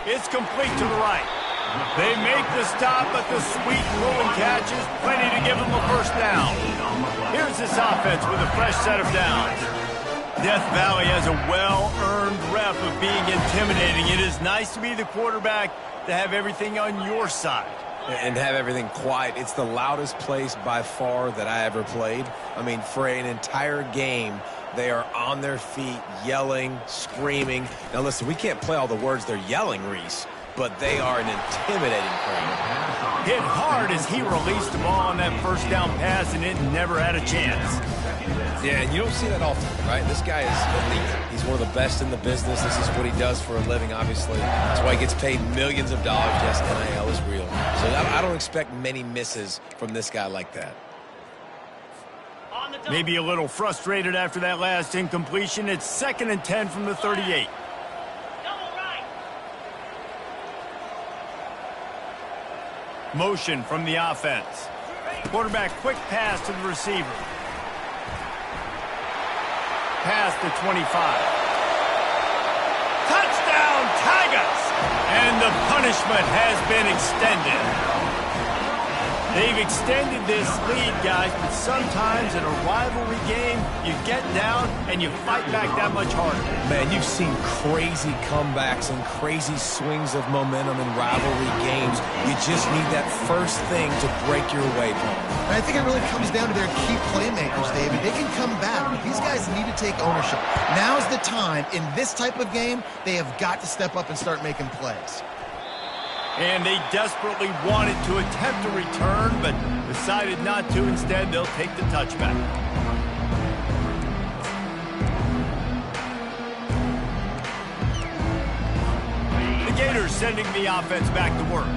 It's complete to the right. They make the stop, but the sweet throw and catch is plenty to give them a first down. Here's this offense with a fresh set of downs. Death Valley has a well-earned rep of being intimidating. It is nice to be the quarterback to have everything on your side. And have everything quiet. It's the loudest place by far that I ever played. I mean, for an entire game, they are on their feet, yelling, screaming. Now, listen, we can't play all the words they're yelling, Reese, but they are an intimidating crowd. Hit hard as he released the ball on that first down pass, and it never had a chance. Yeah, and you don't see that often, right? This guy is elite. He's one of the best in the business. This is what he does for a living, obviously. That's why he gets paid millions of dollars. Yes, NIL is real. So I don't expect many misses from this guy like that. Maybe a little frustrated after that last incompletion. It's 2nd and 10 from the 38. Motion from the offense. Quarterback quick pass to the receiver. Pass to 25. Touchdown, Tigers! And the punishment has been extended. They've extended this lead, guys, but sometimes in a rivalry game, you get down and you fight back that much harder. Man, you've seen crazy comebacks and crazy swings of momentum in rivalry games. You just need that first thing to break your way, Paul. And I think it really comes down to their key playmakers, David. They can come back, but these guys need to take ownership. Now's the time. In this type of game, they have got to step up and start making plays. And they desperately wanted to attempt a return, but decided not to. Instead, they'll take the touchback. The Gators sending the offense back to work.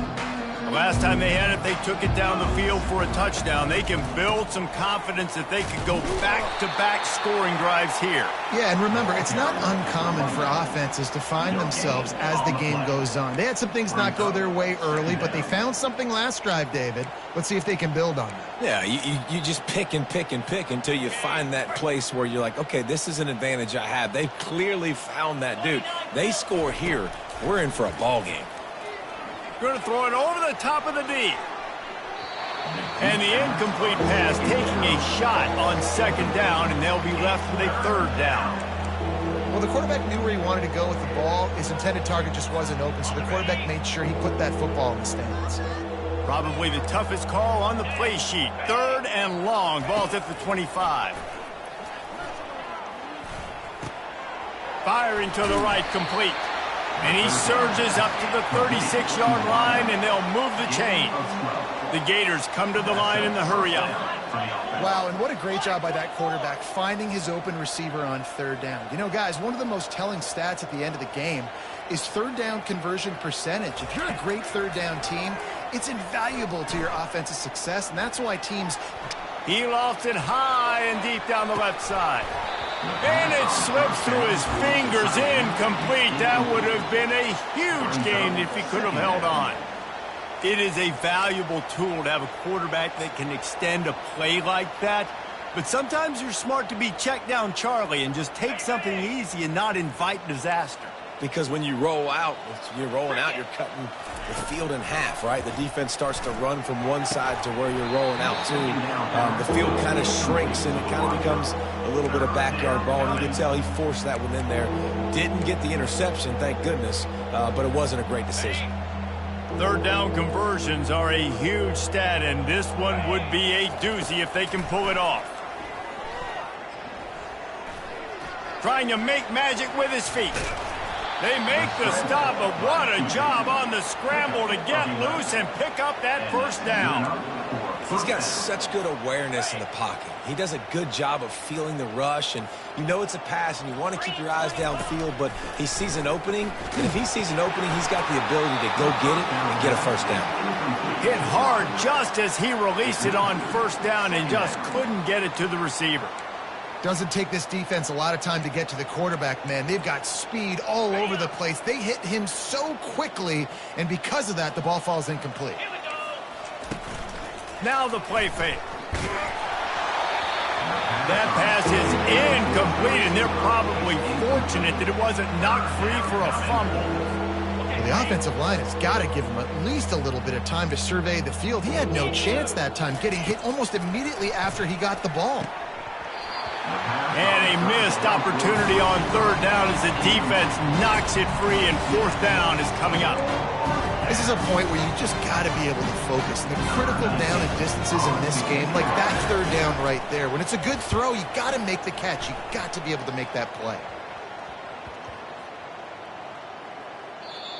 The last time they had it, they took it down the field for a touchdown. They can build some confidence that they could go back-to-back scoring drives here. Yeah, and remember, it's not uncommon for offenses to find themselves as the game goes on. They had some things not go their way early, but they found something last drive, David. Let's see if they can build on that. Yeah, you just pick and pick and pick until you find that place where you're like, okay, this is an advantage I have. They clearly found that dude. They score here. We're in for a ball game. Going to throw it over the top of the D. And the incomplete pass taking a shot on 2nd down, and they'll be left with a 3rd down. Well, the quarterback knew where he wanted to go with the ball. His intended target just wasn't open, so the quarterback made sure he put that football in the stands. Probably the toughest call on the play sheet. 3rd and long. Ball's at the 25. Firing to the right, complete. And he surges up to the 36-yard line, and they'll move the chains. The Gators come to the line in the hurry-up. Wow, and what a great job by that quarterback, finding his open receiver on 3rd down. You know, guys, one of the most telling stats at the end of the game is 3rd down conversion percentage. If you're a great 3rd down team, it's invaluable to your offensive success, and that's why teams... He lofts it high and deep down the left side. And it slips through his fingers, incomplete. That would have been a huge gain if he could have held on. It is a valuable tool to have a quarterback that can extend a play like that. But sometimes you're smart to be check down Charlie and just take something easy and not invite disaster. Because when you roll out, you're rolling out, you're cutting the field in half, right? The defense starts to run from one side to where you're rolling out to. The field kind of shrinks, and it kind of becomes a little bit of backyard ball. And you can tell he forced that one in there. Didn't get the interception, thank goodness, but it wasn't a great decision. 3rd down conversions are a huge stat, and this one would be a doozy if they can pull it off. trying to make magic with his feet. They make the stop, but what a job on the scramble to get loose and pick up that first down. He's got such good awareness in the pocket. He does a good job of feeling the rush, and you know it's a pass, and you want to keep your eyes downfield, but he sees an opening, and if he sees an opening, he's got the ability to go get it and get a first down. Hit hard just as he released it on first down and just couldn't get it to the receiver. Doesn't take this defense a lot of time to get to the quarterback, man. They've got speed all over the place. They hit him so quickly, and because of that, the ball falls incomplete. Now the play fake. That pass is incomplete, and they're probably fortunate that it wasn't knocked free for a fumble. Well, the offensive line has got to give him at least a little bit of time to survey the field. He had no chance that time, getting hit almost immediately after he got the ball. And a missed opportunity on third down as the defense knocks it free, and fourth down is coming up. This is a point where you just got to be able to focus. The critical down and distances in this game, like that third down right there. When it's a good throw, you got to make the catch. You got to be able to make that play.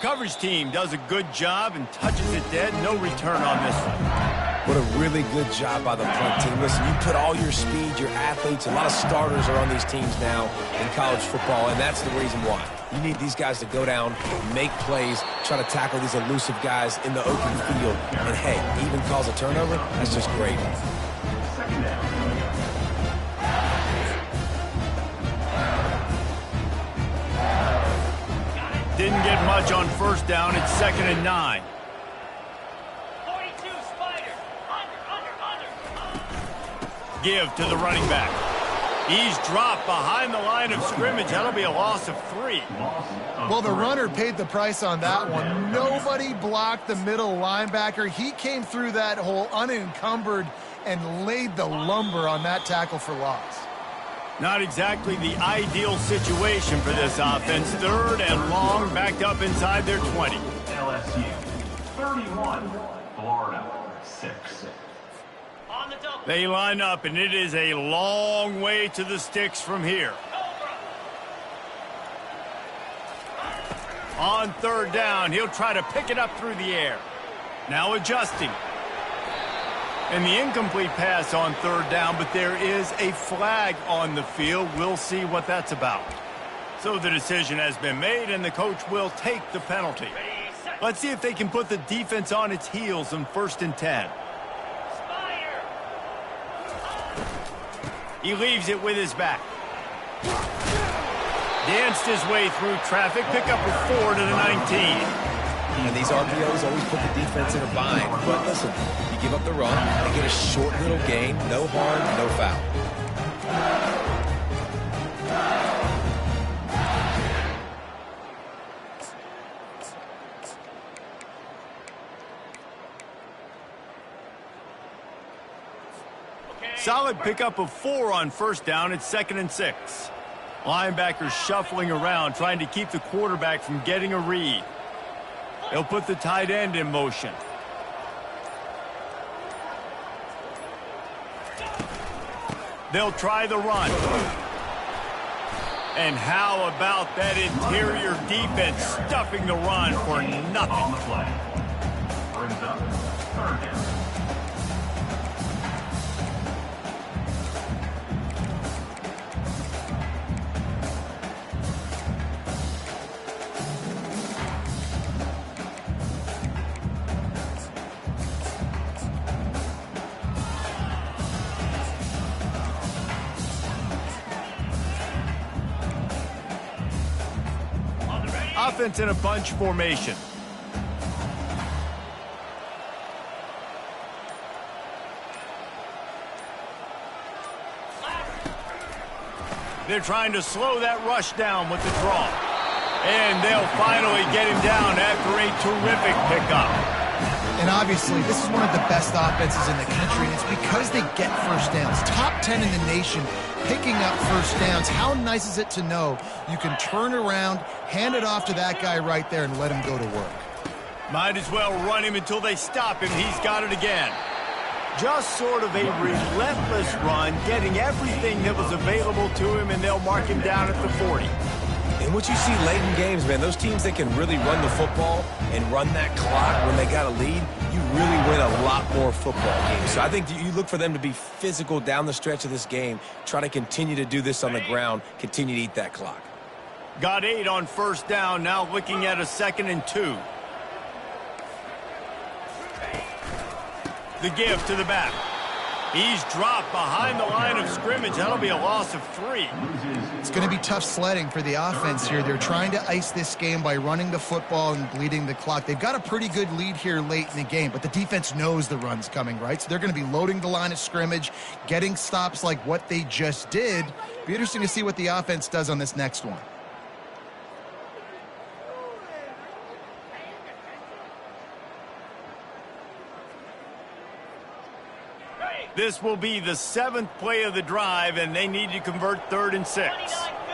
Coverage team does a good job and touches it dead. No return on this one. What a really good job by the punt team. Listen, you put all your speed, your athletes, a lot of starters are on these teams now in college football, and that's the reason why. You need these guys to go down, make plays, try to tackle these elusive guys in the open field, and hey, even cause a turnover, that's just great. Second down. Didn't get much on first down. It's 2nd and 9. 42 Spider. Under. Give to the running back. He's dropped behind the line of scrimmage. That'll be a loss of 3. Well, the runner paid the price on that one. Nobody blocked the middle linebacker. He came through that hole unencumbered and laid the lumber on that tackle for loss. Not exactly the ideal situation for this offense. 3rd and long, backed up inside their 20. LSU 31, Florida 6. On the double. They line up, and it is a long way to the sticks from here. On 3rd down, he'll try to pick it up through the air. Now adjusting. And the incomplete pass on 3rd down, but there is a flag on the field. We'll see what that's about. So the decision has been made, and the coach will take the penalty. Let's see if they can put the defense on its heels on 1st and 10. Spider. He leaves it with his back. Danced his way through traffic, pick up a 4 to the 19. And these RPOs always put the defense in a bind. But listen, you give up the run and get a short little gain, no harm, no foul. Solid pickup of 4 on first down. It's 2nd and 6. Linebackers shuffling around, trying to keep the quarterback from getting a read. They'll put the tight end in motion. They'll try the run. And how about that interior defense stuffing the run for nothing? On the play. Brings up 3rd down. Offense in a bunch formation. They're trying to slow that rush down with the draw. And they'll finally get him down after a terrific pickup. And obviously, this is one of the best offenses in the country, and it's because they get first downs. Top 10 in the nation, picking up first downs. How nice is it to know you can turn around, hand it off to that guy right there, and let him go to work? Might as well run him until they stop him. He's got it again. Just sort of a relentless run, getting everything that was available to him, and they'll mark him down at the 40. And what you see late in games, man, those teams that can really run the football and run that clock when they got a lead, you really win a lot more football games. So I think you look for them to be physical down the stretch of this game, try to continue to do this on the ground, continue to eat that clock. Got 8 on first down, now looking at a 2nd and 2. The give to the back. He's dropped behind the line of scrimmage. That'll be a loss of 3. It's going to be tough sledding for the offense here. They're trying to ice this game by running the football and bleeding the clock. They've got a pretty good lead here late in the game, but the defense knows the run's coming, right? So they're going to be loading the line of scrimmage, getting stops like what they just did. Be interesting to see what the offense does on this next one. This will be the 7th play of the drive, and they need to convert 3rd and 6. 29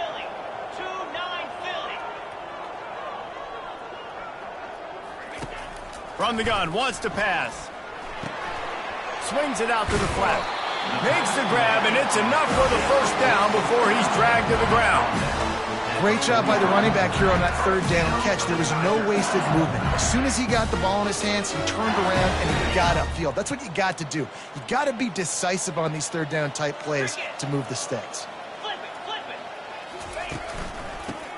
Philly. 2-9 Philly. From the gun, wants to pass. Swings it out to the flat. Makes the grab, and it's enough for the first down before he's dragged to the ground. Great job by the running back here on that 3rd down catch. There was no wasted movement. As soon as he got the ball in his hands, he turned around and he got upfield. That's what you got to do. You got to be decisive on these 3rd down type plays to move the sticks. Flip it.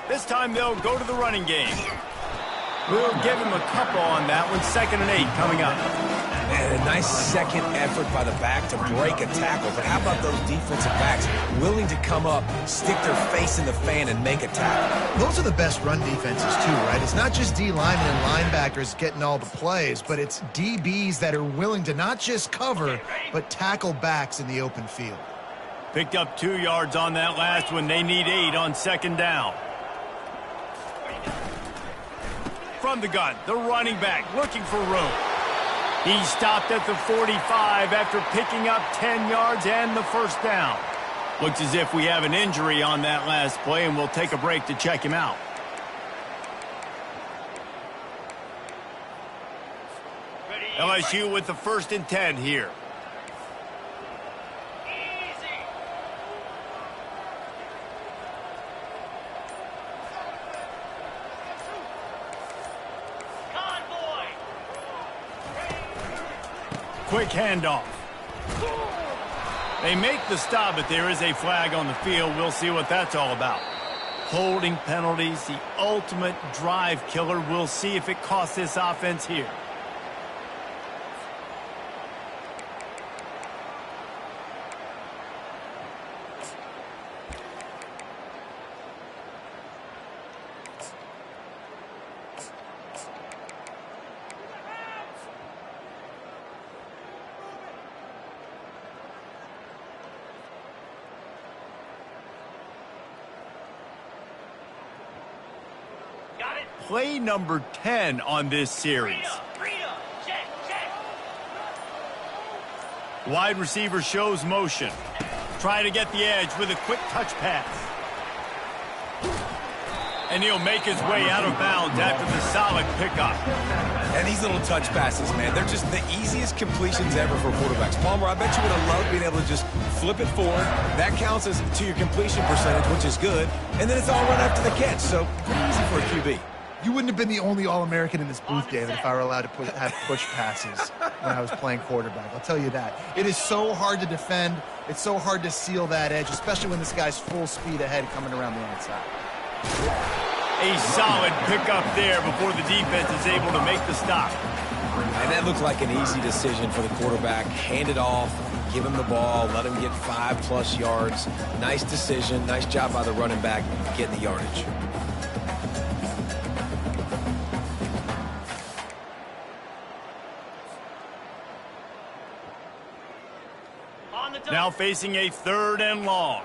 This time they'll go to the running game. We'll give him a couple on that one. 2nd and 8 coming up. And a nice second effort by the back to break a tackle. But how about those defensive backs willing to come up, stick their face in the fan, and make a tackle? Those are the best run defenses too, right? It's not just D linemen and linebackers getting all the plays, but it's DBs that are willing to not just cover, but tackle backs in the open field. Picked up 2 yards on that last one. They need 8 on 2nd down. From the gun, the running back looking for room. He stopped at the 45 after picking up 10 yards and the first down. Looks as if we have an injury on that last play, and we'll take a break to check him out. LSU with the 1st and 10 here. Quick handoff. They make the stop, but there is a flag on the field. We'll see what that's all about. Holding penalties, the ultimate drive killer. We'll see if it costs this offense here. Play number 10 on this series. Check. Wide receiver shows motion. Trying to get the edge with a quick touch pass. And he'll make his way out of bounds after the solid pickup. And these little touch passes, man, they're just the easiest completions ever for quarterbacks. Palmer, I bet you would have loved being able to just flip it forward. That counts as to your completion percentage, which is good. And then it's all run after the catch, so pretty easy for a QB. You wouldn't have been the only All-American in this booth, David, if I were allowed to have push passes when I was playing quarterback. I'll tell you that. It is so hard to defend. It's so hard to seal that edge, especially when this guy's full speed ahead coming around the outside. A solid pickup there before the defense is able to make the stop. And that looked like an easy decision for the quarterback. Hand it off, give him the ball, let him get 5+ yards. Nice decision. Nice job by the running back getting the yardage. Now facing a 3rd and long.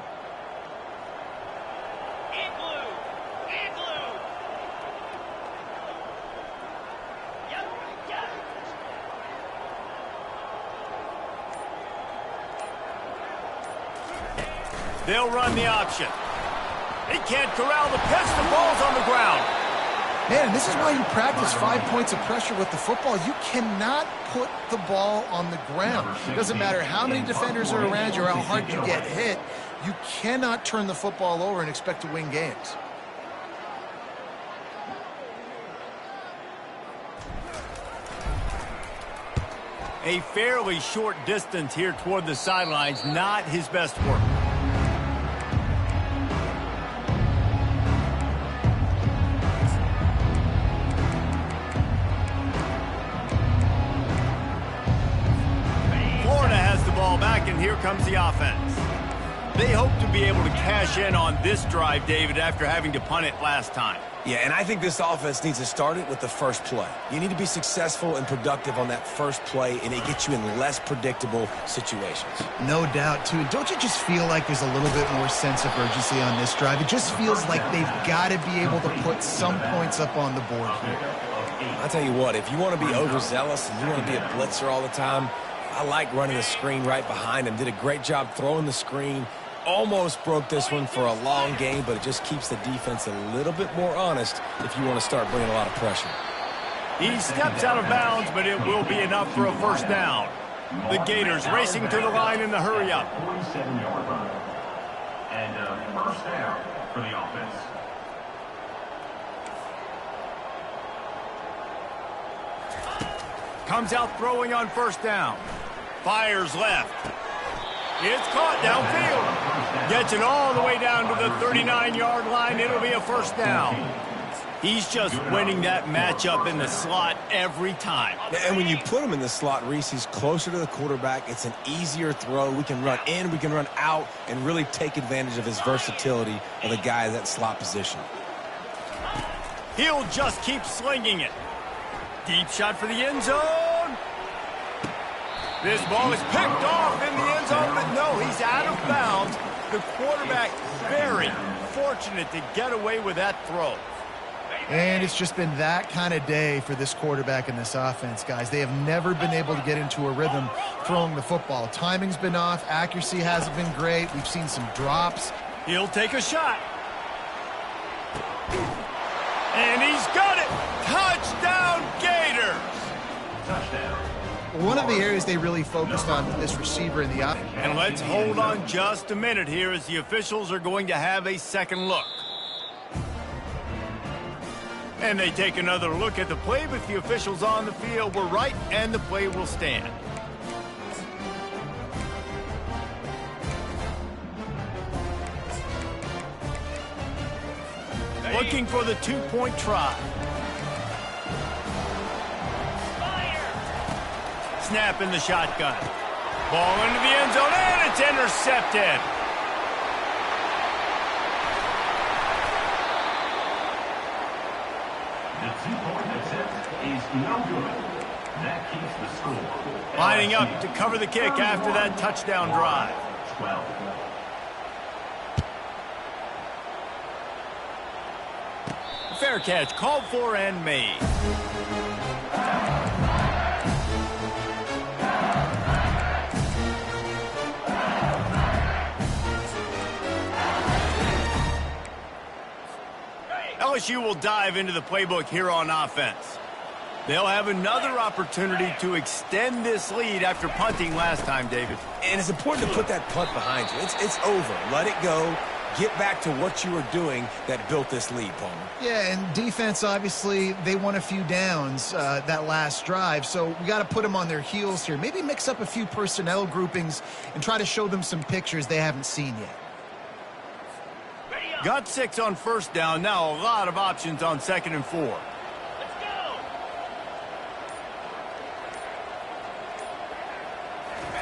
Igloo. Yep. They'll run the option. He can't corral the pitch. The ball's on the ground. Man, this is why you practice 5 points of pressure with the football. You cannot put the ball on the ground. It doesn't matter how many defenders are around you or how hard you get hit. You cannot turn the football over and expect to win games. A fairly short distance here toward the sidelines, not his best work. Florida has the ball back, and here comes the offense. They hope to be able to cash in on this drive, David, after having to punt it last time. Yeah, and I think this offense needs to start it with the first play. You need to be successful and productive on that first play, and it gets you in less predictable situations. No doubt, too. Don't you just feel like there's a little bit more sense of urgency on this drive? It just feels like they've got to be able to put some points up on the board here. I'll tell you what, if you want to be overzealous and you want to be a blitzer all the time, I like running the screen right behind him. Did a great job throwing the screen. Almost broke this one for a long game, but it just keeps the defense a little bit more honest if you want to start bringing a lot of pressure. He steps out of bounds, but it will be enough for a first down. The Gators racing to the line in the hurry-up. 47-yard run. And first down for the offense. Comes out throwing on first down. Fires left. It's caught downfield. Gets it all the way down to the 39-yard line. It'll be a first down. He's just winning that matchup in the slot every time. And when you put him in the slot, Reese, he's closer to the quarterback. It's an easier throw. We can run in, we can run out, and really take advantage of his versatility of the guy in that slot position. He'll just keep slinging it. Deep shot for the end zone. This ball is picked off in the end zone, but no, he's out of bounds. The quarterback very fortunate to get away with that throw. And it's just been that kind of day for this quarterback and this offense, guys. They have never been able to get into a rhythm throwing the football. Timing's been off. Accuracy hasn't been great. We've seen some drops. He'll take a shot. And he's got it. Touchdown, Gators. Touchdown. One of the areas they really focused on with this receiver in the offense. And let's hold on just a minute here as the officials are going to have a second look. And they take another look at the play, but the officials on the field were right, and the play will stand. Looking for the two-point try. Snap in the shotgun. Ball into the end zone, and it's intercepted. The two-point attempt is no good. That keeps the score. Lining up to cover the kick after that touchdown drive. 12. Fair catch, called for and made. LSU will dive into the playbook here on offense. They'll have another opportunity to extend this lead after punting last time, David. And it's important to put that punt behind you. It's over. Let it go. Get back to what you were doing that built this lead, Palmer. Yeah, and defense, obviously, they won a few downs that last drive, so we got to put them on their heels here. Maybe mix up a few personnel groupings and try to show them some pictures they haven't seen yet. Got 6 on first down. Now a lot of options on 2nd and 4. Let's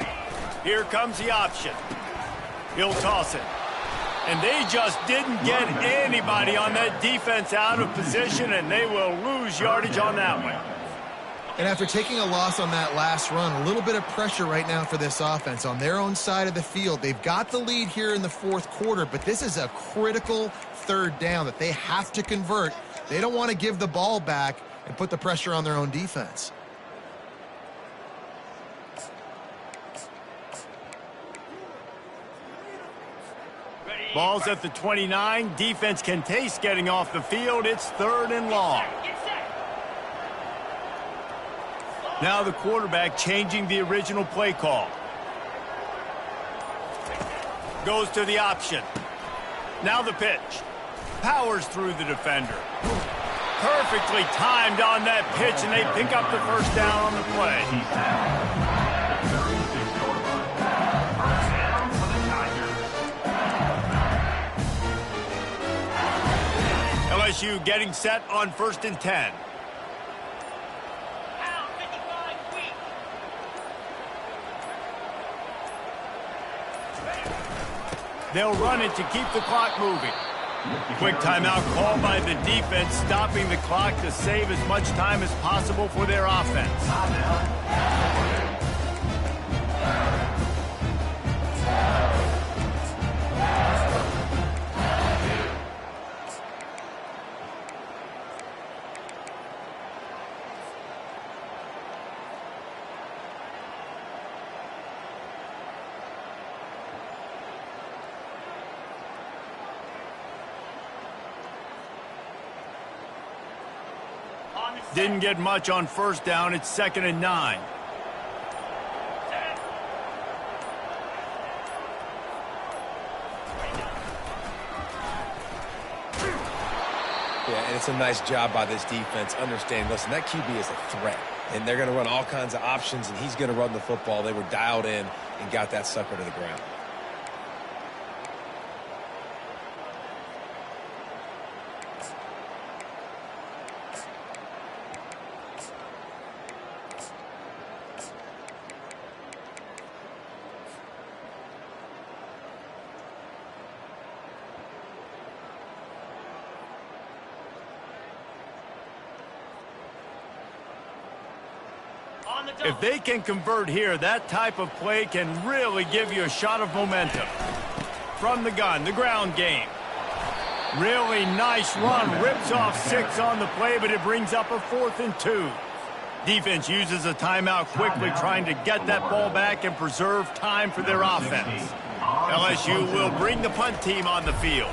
go. Here comes the option. He'll toss it. And they just didn't get anybody on that defense out of position, and they will lose yardage on that one. And after taking a loss on that last run, a little bit of pressure right now for this offense on their own side of the field. They've got the lead here in the fourth quarter, but this is a critical third down that they have to convert. They don't want to give the ball back and put the pressure on their own defense. Ball's at the 29. Defense can taste getting off the field. It's 3rd and long. Get set. Now the quarterback changing the original play call. Goes to the option. Now the pitch. Powers through the defender. Perfectly timed on that pitch, and they pick up the first down on the play. He's down. The 36-yard line. First down for the Tigers. LSU getting set on 1st and 10. Pound 55 weak. They'll run it to keep the clock moving. Quick timeout called by the defense, stopping the clock to save as much time as possible for their offense. Didn't get much on 1st down. It's 2nd and 9. Yeah, and it's a nice job by this defense. Understand, listen, that QB is a threat. And they're going to run all kinds of options, and he's going to run the football. They were dialed in and got that sucker to the ground. On the If they can convert here, that type of play can really give you a shot of momentum. From the gun, the ground game. Really nice run. Rips off 6 on the play, but it brings up a 4th and 2. Defense uses a timeout quickly, trying to get that ball back and preserve time for their offense. LSU will bring the punt team on the field.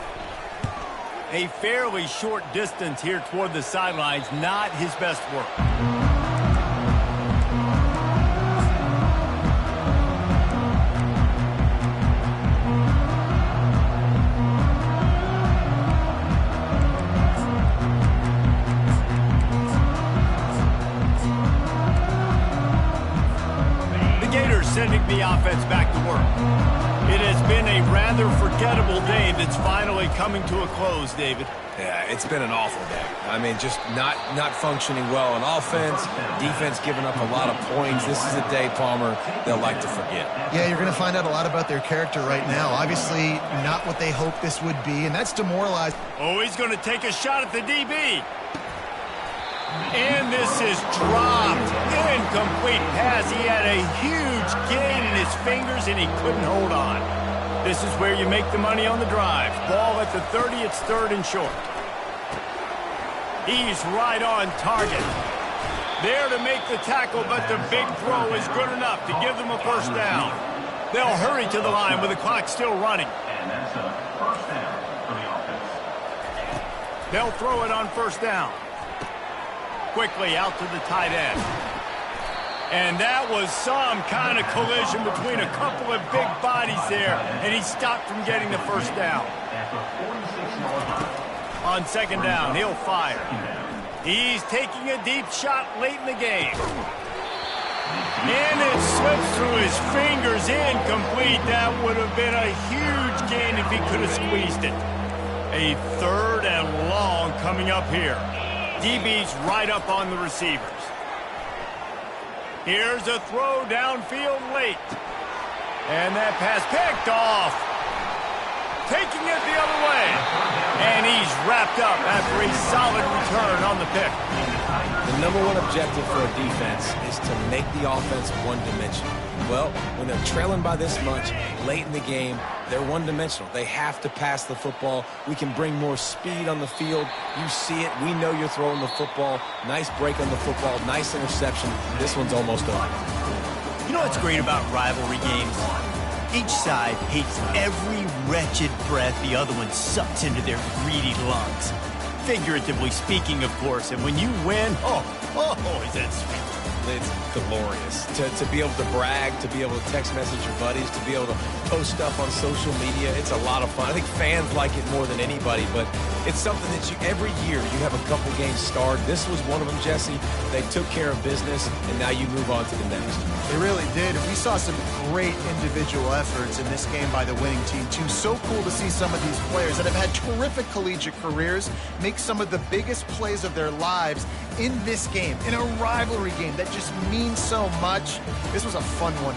A fairly short distance here toward the sidelines, not his best work. Sending the offense back to work. It has been a rather forgettable day that's finally coming to a close, David. Yeah, it's been an awful day. I mean, just not functioning well on offense, defense giving up a lot of points. This is a day, Palmer, they'll like to forget. Yeah, you're going to find out a lot about their character right now. Obviously, not what they hoped this would be, and that's demoralized. Oh, he's going to take a shot at the DB. And this is dropped. Incomplete pass. He had a huge gain in his fingers, and he couldn't hold on. This is where you make the money on the drive. Ball at the 30. It's 3rd and short. He's right on target. There to make the tackle, but the big throw is good enough to give them a first down. They'll hurry to the line with the clock still running. And that's a first down for the offense. They'll throw it on 1st down. Quickly out to the tight end. And that was some kind of collision between a couple of big bodies there, and he stopped from getting the first down. On 2nd down, he'll fire. He's taking a deep shot late in the game. And it slips through his fingers, incomplete. That would have been a huge gain if he could have squeezed it. A 3rd and long coming up here. DB's right up on the receivers. Here's a throw downfield late. And that pass picked off. Taking it the other way. And he's wrapped up after a solid return on the pick. The #1 objective for a defense is to make the offense one-dimensional. Well, when they're trailing by this much late in the game, they're one-dimensional. They have to pass the football. We can bring more speed on the field. You see it. We know you're throwing the football. Nice break on the football. Nice interception. This one's almost over. You know what's great about rivalry games? Each side hates every wretched breath the other one sucks into their greedy lungs. Figuratively speaking, of course, and when you win, is that sweet. It's glorious to be able to brag, to be able to text message your buddies, to be able to post stuff on social media. It's a lot of fun. I think fans like it more than anybody, but it's something that every year you have a couple games starred. This was one of them, Jesse. They took care of business, and now you move on to the next. They really did. We saw some great individual efforts in this game by the winning team, too. So cool to see some of these players that have had terrific collegiate careers make some of the biggest plays of their lives in this game, in a rivalry game that just means so much. This was a fun one.